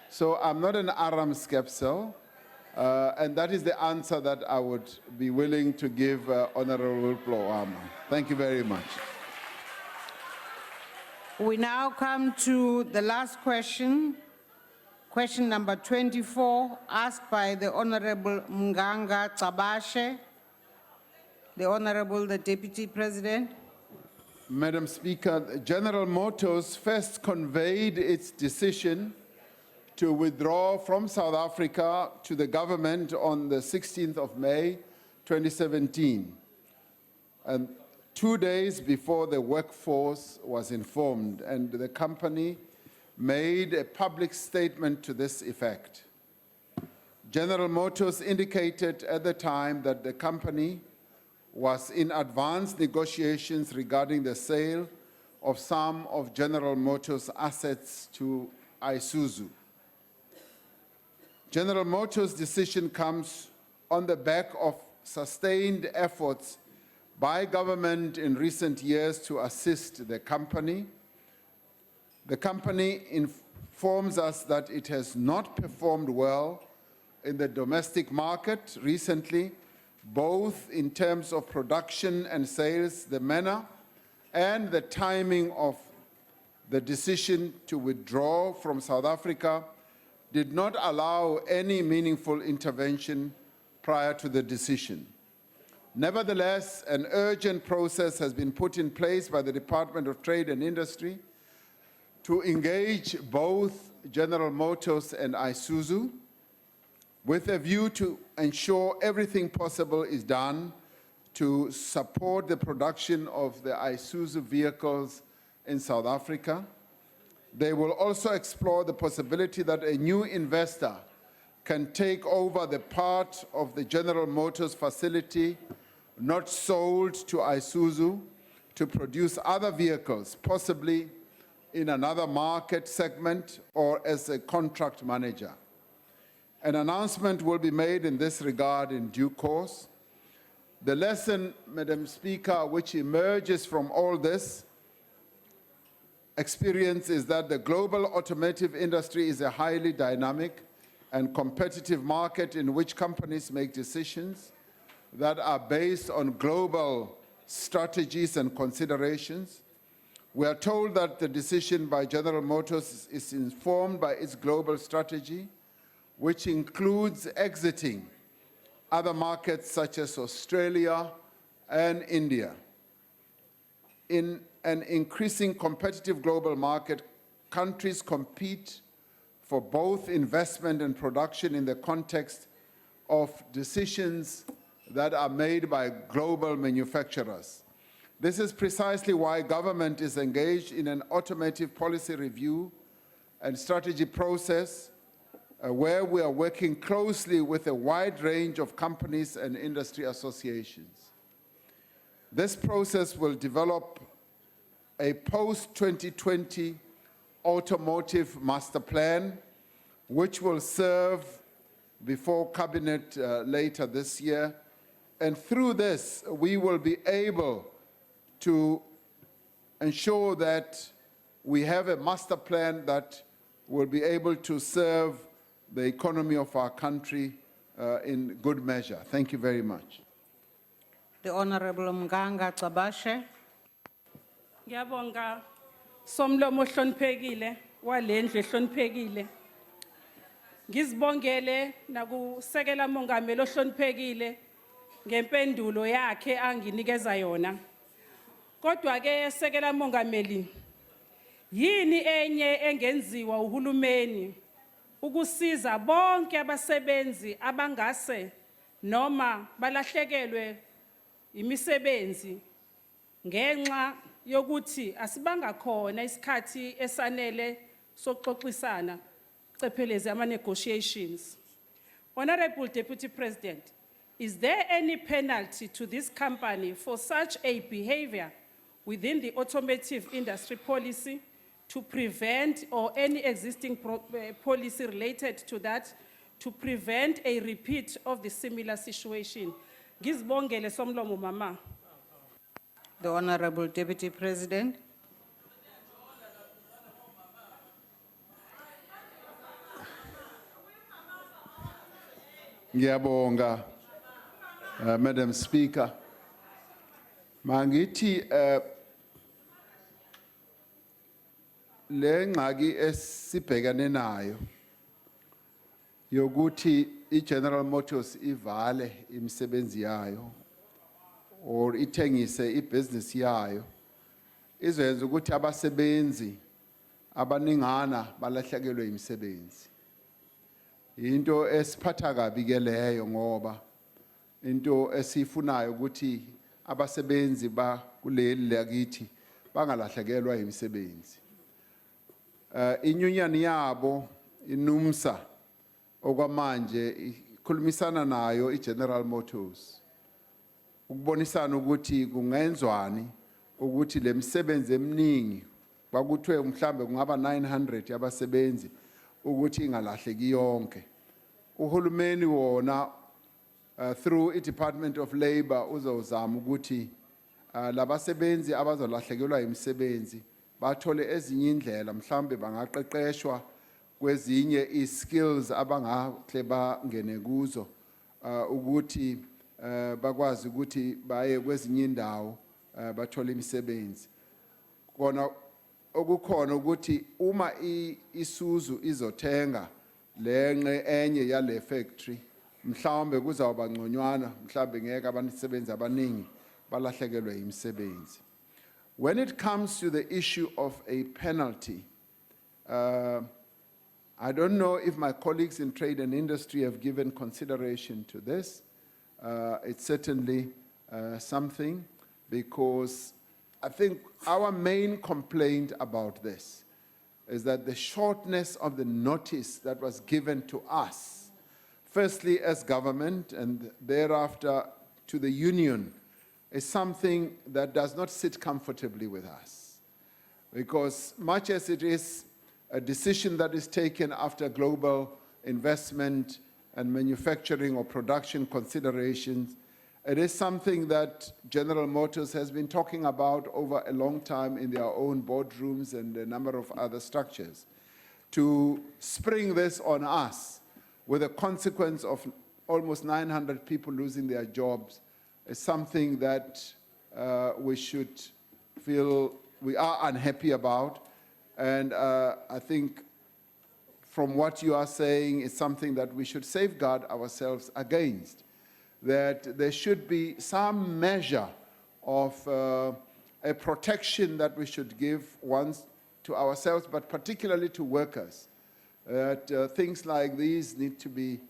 So I'm not an Aram skepsel. And that is the answer that I would be willing to give Honorable Ploama. Thank you very much. We now come to the last question, question number 24, asked by the Honorable Mnganga Tabashe. The Honorable, the Deputy President. Madam Speaker, General Motors first conveyed its decision to withdraw from South Africa to the government on the 16th of May, 2017. And 2 days before the workforce was informed, and the company made a public statement to this effect. General Motors indicated at the time that the company was in advanced negotiations regarding the sale of some of General Motors' assets to Isuzu. General Motors' decision comes on the back of sustained efforts by government in recent years to assist the company. The company informs us that it has not performed well in the domestic market recently, both in terms of production and sales, the manner and the timing of the decision to withdraw from South Africa did not allow any meaningful intervention prior to the decision. Nevertheless, an urgent process has been put in place by the Department of Trade and Industry to engage both General Motors and Isuzu with a view to ensure everything possible is done to support the production of the Isuzu vehicles in South Africa. They will also explore the possibility that a new investor can take over the part of the General Motors facility not sold to Isuzu to produce other vehicles, possibly in another market segment or as a contract manager. An announcement will be made in this regard in due course. The lesson, Madam Speaker, which emerges from all this experience is that the global automotive industry is a highly dynamic and competitive market in which companies make decisions that are based on global strategies and considerations. We are told that the decision by General Motors is informed by its global strategy, which includes exiting other markets such as Australia and India. In an increasing competitive global market, countries compete for both investment and production in the context of decisions that are made by global manufacturers. This is precisely why government is engaged in an automotive policy review and strategy process where we are working closely with a wide range of companies and industry associations. This process will develop a post-2020 automotive master plan, which will serve before Cabinet later this year. And through this, we will be able to ensure that we have a master plan that will be able to serve the economy of our country in good measure. Thank you very much. The Honorable Mnganga Tabashe. Ngiyabonga somlomo ohloniphekile walendlu ehloniphekile. Ngizibongele nakusekela mongameli ohloniphekile ngempendulo yakhe anginikeza yona. Kodwa ke sekela mongameli Yini enye engenziwa uhulumeni ukusiza bonke abasebenzi abangase noma balahlekelwe imisebenzi ngenxa yokuthi asibanga khona isikhathi esanele sokuxoxisana cephelezi ama-negotiations. Honorable Deputy President, is there any penalty to this company for such a behavior within the automotive industry policy to prevent, or any existing policy related to that, to prevent a repeat of the similar situation? Ngizibongele somlomo mama. The Honorable Deputy President. Ngiyabonga, Madam Speaker. Mangithi le ngxaki esibhekane nayo yokuthi iGeneral Motors ivale imisebenzi yayo or ithengise ibusiness yayo izenza ukuthi abasebenzi abaningana balahlekelwe imisebenzi. Into esiphatha kabi ke leyo ngoba into esifunayo ukuthi abasebenzi ba kuleli lakithi bangalahlekelwa imisebenzi. Inyunyani yabo inumsa okwamanje ikhulumisana nayo iGeneral Motors ukubonisana ukuthi kungenzwani ukuthi lemisebenzi eminingi bakuthiwe mhlambe kungaba 900 yabasebenzi ukuthi ingalahleki yonke. Uhulumeni wona through iDepartment of Labor uzozama ukuthi labasebenzi abazolahlekelwa imisebenzi bathole ezinye indlela mhlambe bangaqeqeshwa kwezinye iskills abangahle bangene kuzo ukuthi bakwazi ukuthi baye kwezinye indawo bathole imisebenzi. Kona okukhona ukuthi uma iSuzu izothenga lenqe enye yale factory mhlawumbe kuzawuba ngconywana mhlawumbe ngeke abasebenzi abaningi balahlekelwe imisebenzi. When it comes to the issue of a penalty, I don't know if my colleagues in trade and industry have given consideration to this. It's certainly something, because I think our main complaint about this is that the shortness of the notice that was given to us, firstly as government and thereafter to the union, is something that does not sit comfortably with us. Because much as it is a decision that is taken after global investment and manufacturing or production considerations, it is something that General Motors has been talking about over a long time in their own boardrooms and a number of other structures. To spring this on us with a consequence of almost 900 people losing their jobs is something that we should feel we are unhappy about. And I think from what you are saying is something that we should safeguard ourselves against, that there should be some measure of a protection that we should give once to ourselves, but particularly to workers. That things like these need to be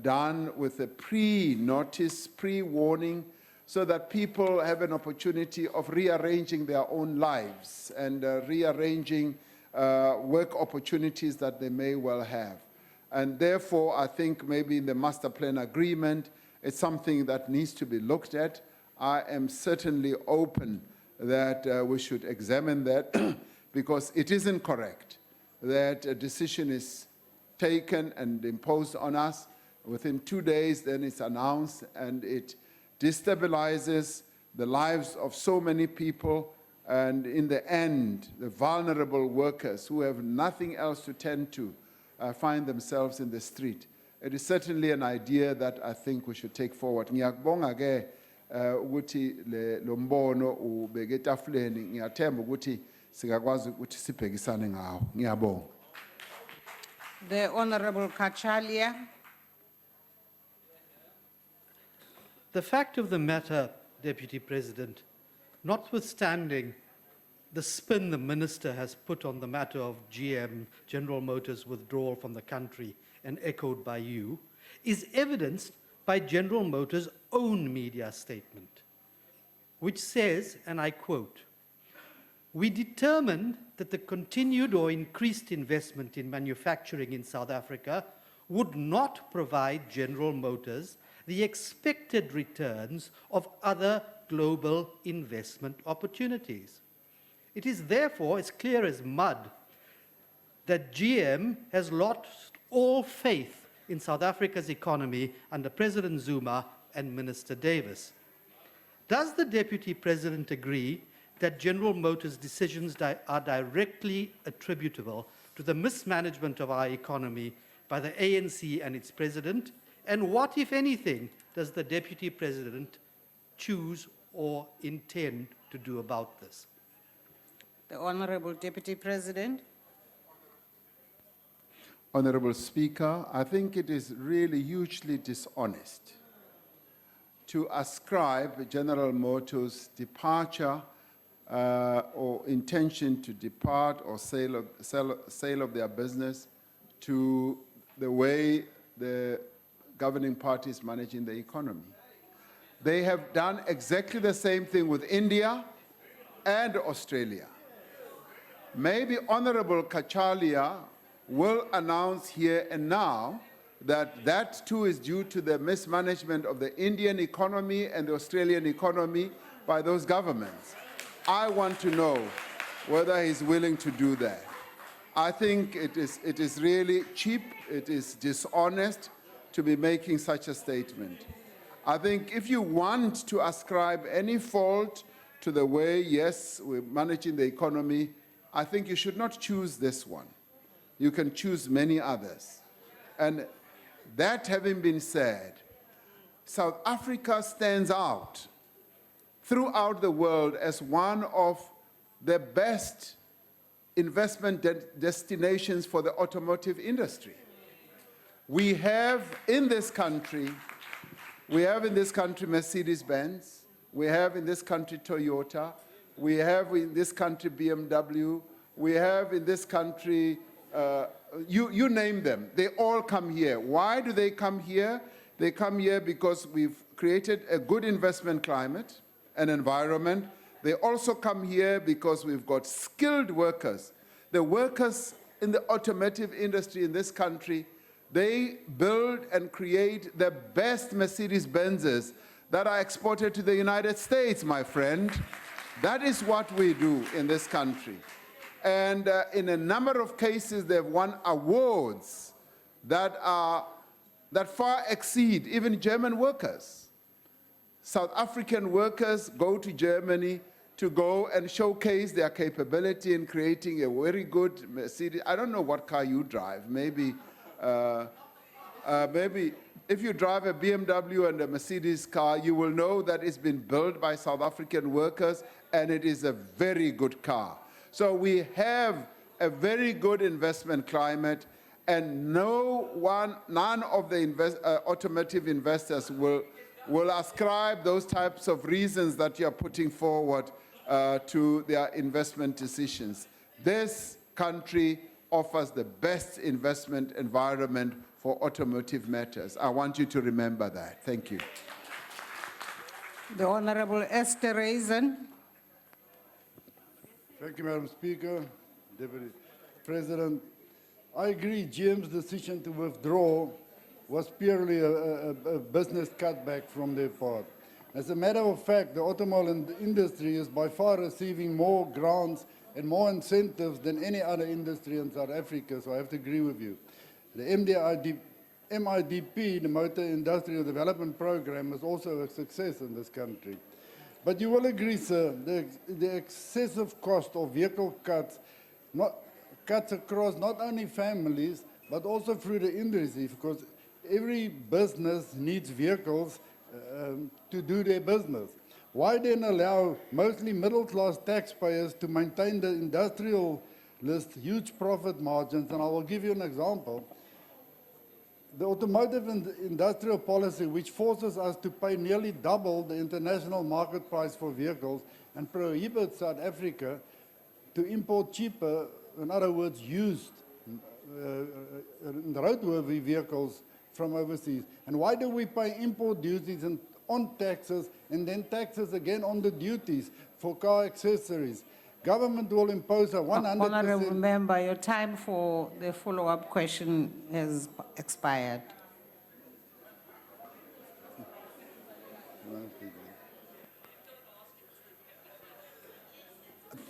done with a pre-notice, pre-warning, so that people have an opportunity of rearranging their own lives and rearranging work opportunities that they may well have. And therefore, I think maybe in the master plan agreement, it's something that needs to be looked at. I am certainly open that we should examine that because it isn't correct that a decision is taken and imposed on us. Within 2 days, then it's announced, and it destabilizes the lives of so many people, and in the end, the vulnerable workers who have nothing else to tend to find themselves in the street. It is certainly an idea that I think we should take forward. Ngiyakubonga ke ukuthi lo mbono ubeke etafuleni, ngiyathemba ukuthi singakwazi ukuthi sibhekisane ngawo. Ngiyabonga. The Honorable Kachalia. The fact of the matter, Deputy President, notwithstanding the spin the minister has put on the matter of GM, General Motors' withdrawal from the country, and echoed by you, is evidenced by General Motors' own media statement, which says, and I quote, "We determined that the continued or increased investment in manufacturing in South Africa would not provide General Motors the expected returns of other global investment opportunities. It is therefore as clear as mud that GM has lost all faith in South Africa's economy under President Zuma and Minister Davis. Does the Deputy President agree that General Motors' decisions are directly attributable to the mismanagement of our economy by the ANC and its president? And what, if anything, does the Deputy President choose or intend to do about this?" The Honorable Deputy President. Honorable Speaker, I think it is really hugely dishonest to ascribe General Motors' departure or intention to depart or sale of their business to the way the governing party is managing the economy. They have done exactly the same thing with India and Australia. Maybe Honorable Kachalia will announce here and now that that too is due to the mismanagement of the Indian economy and the Australian economy by those governments. I want to know whether he's willing to do that. I think it is really cheap, it is dishonest to be making such a statement. I think if you want to ascribe any fault to the way, yes, we're managing the economy, I think you should not choose this one. You can choose many others. And that having been said, South Africa stands out throughout the world as one of the best investment destinations for the automotive industry. We have in this country Mercedes-Benz, we have in this country Toyota, we have in this country BMW, we have in this country, you name them, they all come here. Why do they come here? They come here because we've created a good investment climate, an environment. They also come here because we've got skilled workers. The workers in the automotive industry in this country, they build and create the best Mercedes-Benzes that are exported to the United States, my friend. That is what we do in this country. And in a number of cases, they've won awards that far exceed even German workers. South African workers go to Germany to go and showcase their capability in creating a very good Mercedes. I don't know what car you drive. Maybe if you drive a BMW and a Mercedes car, you will know that it's been built by South African workers, and it is a very good car. So we have a very good investment climate, and none of the automotive investors will ascribe those types of reasons that you're putting forward to their investment decisions. This country offers the best investment environment for automotive matters. I want you to remember that. Thank you. The Honorable Esther Raisin. Thank you, Madam Speaker. Deputy President, I agree GM's decision to withdraw was purely a business cutback from their part. As a matter of fact, the automobile industry is by far receiving more grants and more incentives than any other industry in South Africa, so I have to agree with you. The MIDP, the Motor Industrial Development Program, is also a success in this country. But you will agree, sir, the excessive cost of vehicle cuts across not only families, but also through the industry, because every business needs vehicles to do their business. Why then allow mostly middle-class taxpayers to maintain the industrial list huge profit margins? And I will give you an example. The automotive and industrial policy, which forces us to pay nearly double the international market price for vehicles and prohibits South Africa to import cheaper, in other words, used roadworthy vehicles from overseas? And why do we pay import duties and on taxes and then taxes again on the duties for car accessories? Government will impose a 100%... Honourable Member, your time for the follow-up question has expired.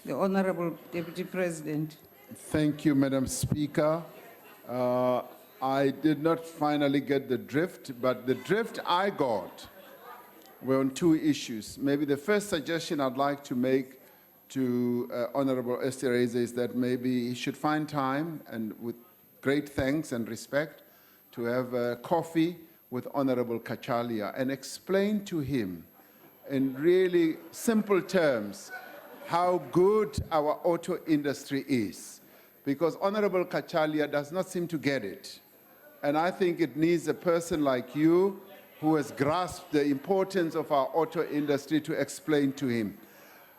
The Honourable Deputy President. Thank you, Madam Speaker. I did not finally get the drift, but the drift I got were on two issues. Maybe the first suggestion I'd like to make to Honourable Esterhazy is that maybe he should find time, and with great thanks and respect, to have a coffee with Honourable Kachalia and explain to him in really simple terms how good our auto industry is. Because Honourable Kachalia does not seem to get it. And I think it needs a person like you who has grasped the importance of our auto industry to explain to him.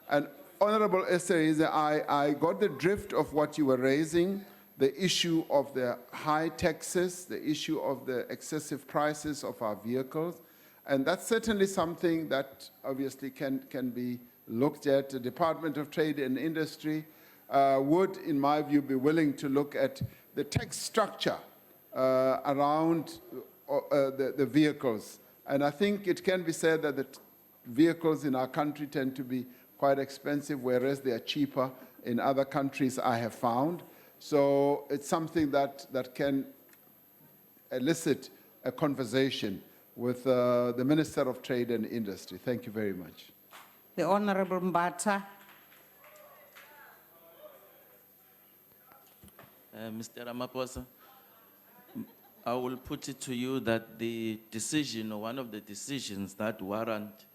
And Honourable Esterhazy, I got the drift of what you were raising, the issue of the high taxes, the issue of the excessive prices of our vehicles. And that's certainly something that obviously can be looked at. The Department of Trade and Industry would, in my view, be willing to look at the tax structure around the vehicles. And I think it can be said that the vehicles in our country tend to be quite expensive, whereas they are cheaper in other countries, I have found. So it's something that can elicit a conversation with the Minister of Trade and Industry. Thank you very much. The Honourable Mbata. Mr. Ramaphosa, I will put it to you that the decision, or one of the decisions that warrant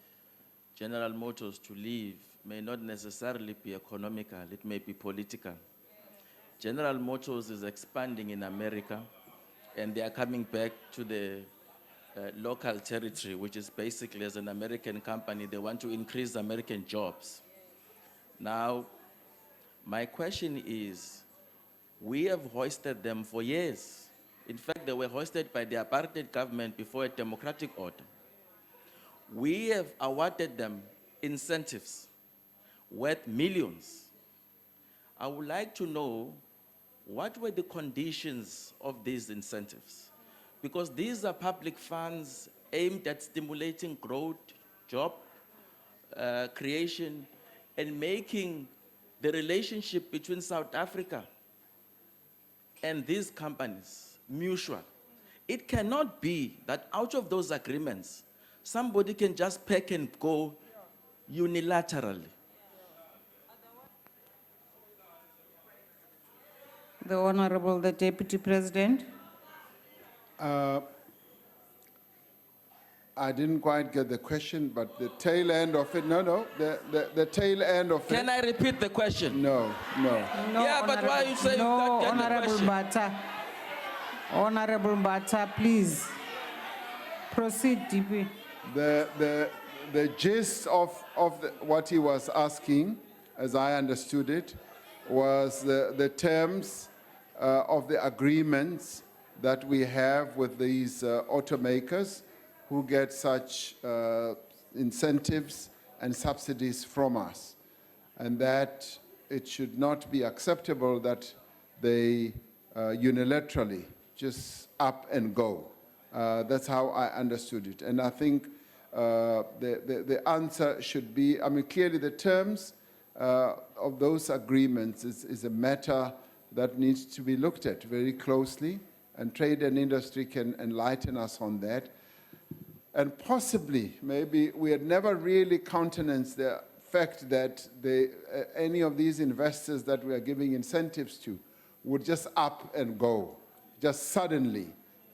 General Motors to leave may not necessarily be economical, it may be political. General Motors is expanding in America, and they are coming back to the local territory, which is basically, as an American company, they want to increase American jobs. Now, my question is, we have hoisted them for years. In fact, they were hoisted by the apartheid government before a democratic order. We have awarded them incentives worth millions. I would like to know what were the conditions of these incentives? Because these are public funds aimed at stimulating growth, job creation, and making the relationship between South Africa and these companies mutual. It cannot be that out of those agreements, somebody can just pack and go unilaterally. The Honourable, the Deputy President. I didn't quite get the question, but the tail end of it, the tail end of it. Can I repeat the question? No. Yeah, but why you say no, you got Honourable Mbata. Honourable Mbata, please. Proceed, DP. The gist of what he was asking, as I understood it, was the terms of the agreements that we have with these automakers who get such incentives and subsidies from us, and that it should not be acceptable that they unilaterally just up and go. That's how I understood it. And I think the answer should be, I mean, clearly the terms of those agreements is a matter that needs to be looked at very closely, and Trade and Industry can enlighten us on that. And possibly, maybe we had never really countenanced the fact that any of these investors that we are giving incentives to would just up and go, just suddenly.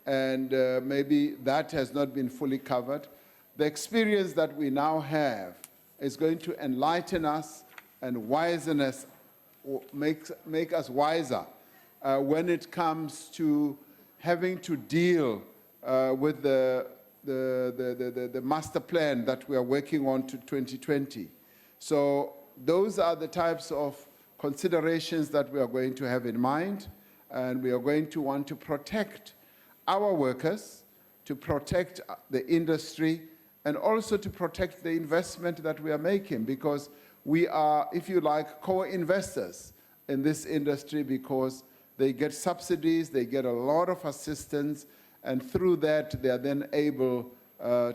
And maybe that has not been fully covered. The experience that we now have is going to enlighten us and wisen us, make us wiser when it comes to having to deal with the master plan that we are working on to 2020. So those are the types of considerations that we are going to have in mind, and we are going to want to protect our workers, to protect the industry, and also to protect the investment that we are making, because we are, if you like, co-investors in this industry, because they get subsidies, they get a lot of assistance, and through that they are then able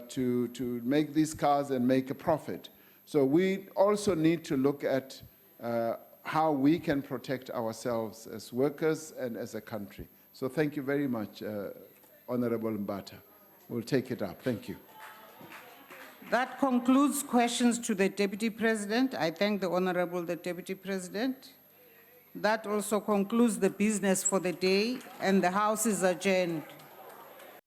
to make these cars and make a profit. So we also need to look at how we can protect ourselves as workers and as a country. So thank you very much, Honorable Mbata. We'll take it up. Thank you. That concludes questions to the Deputy President. I thank the Honorable Deputy President. That also concludes the business for the day, and the House is adjourned.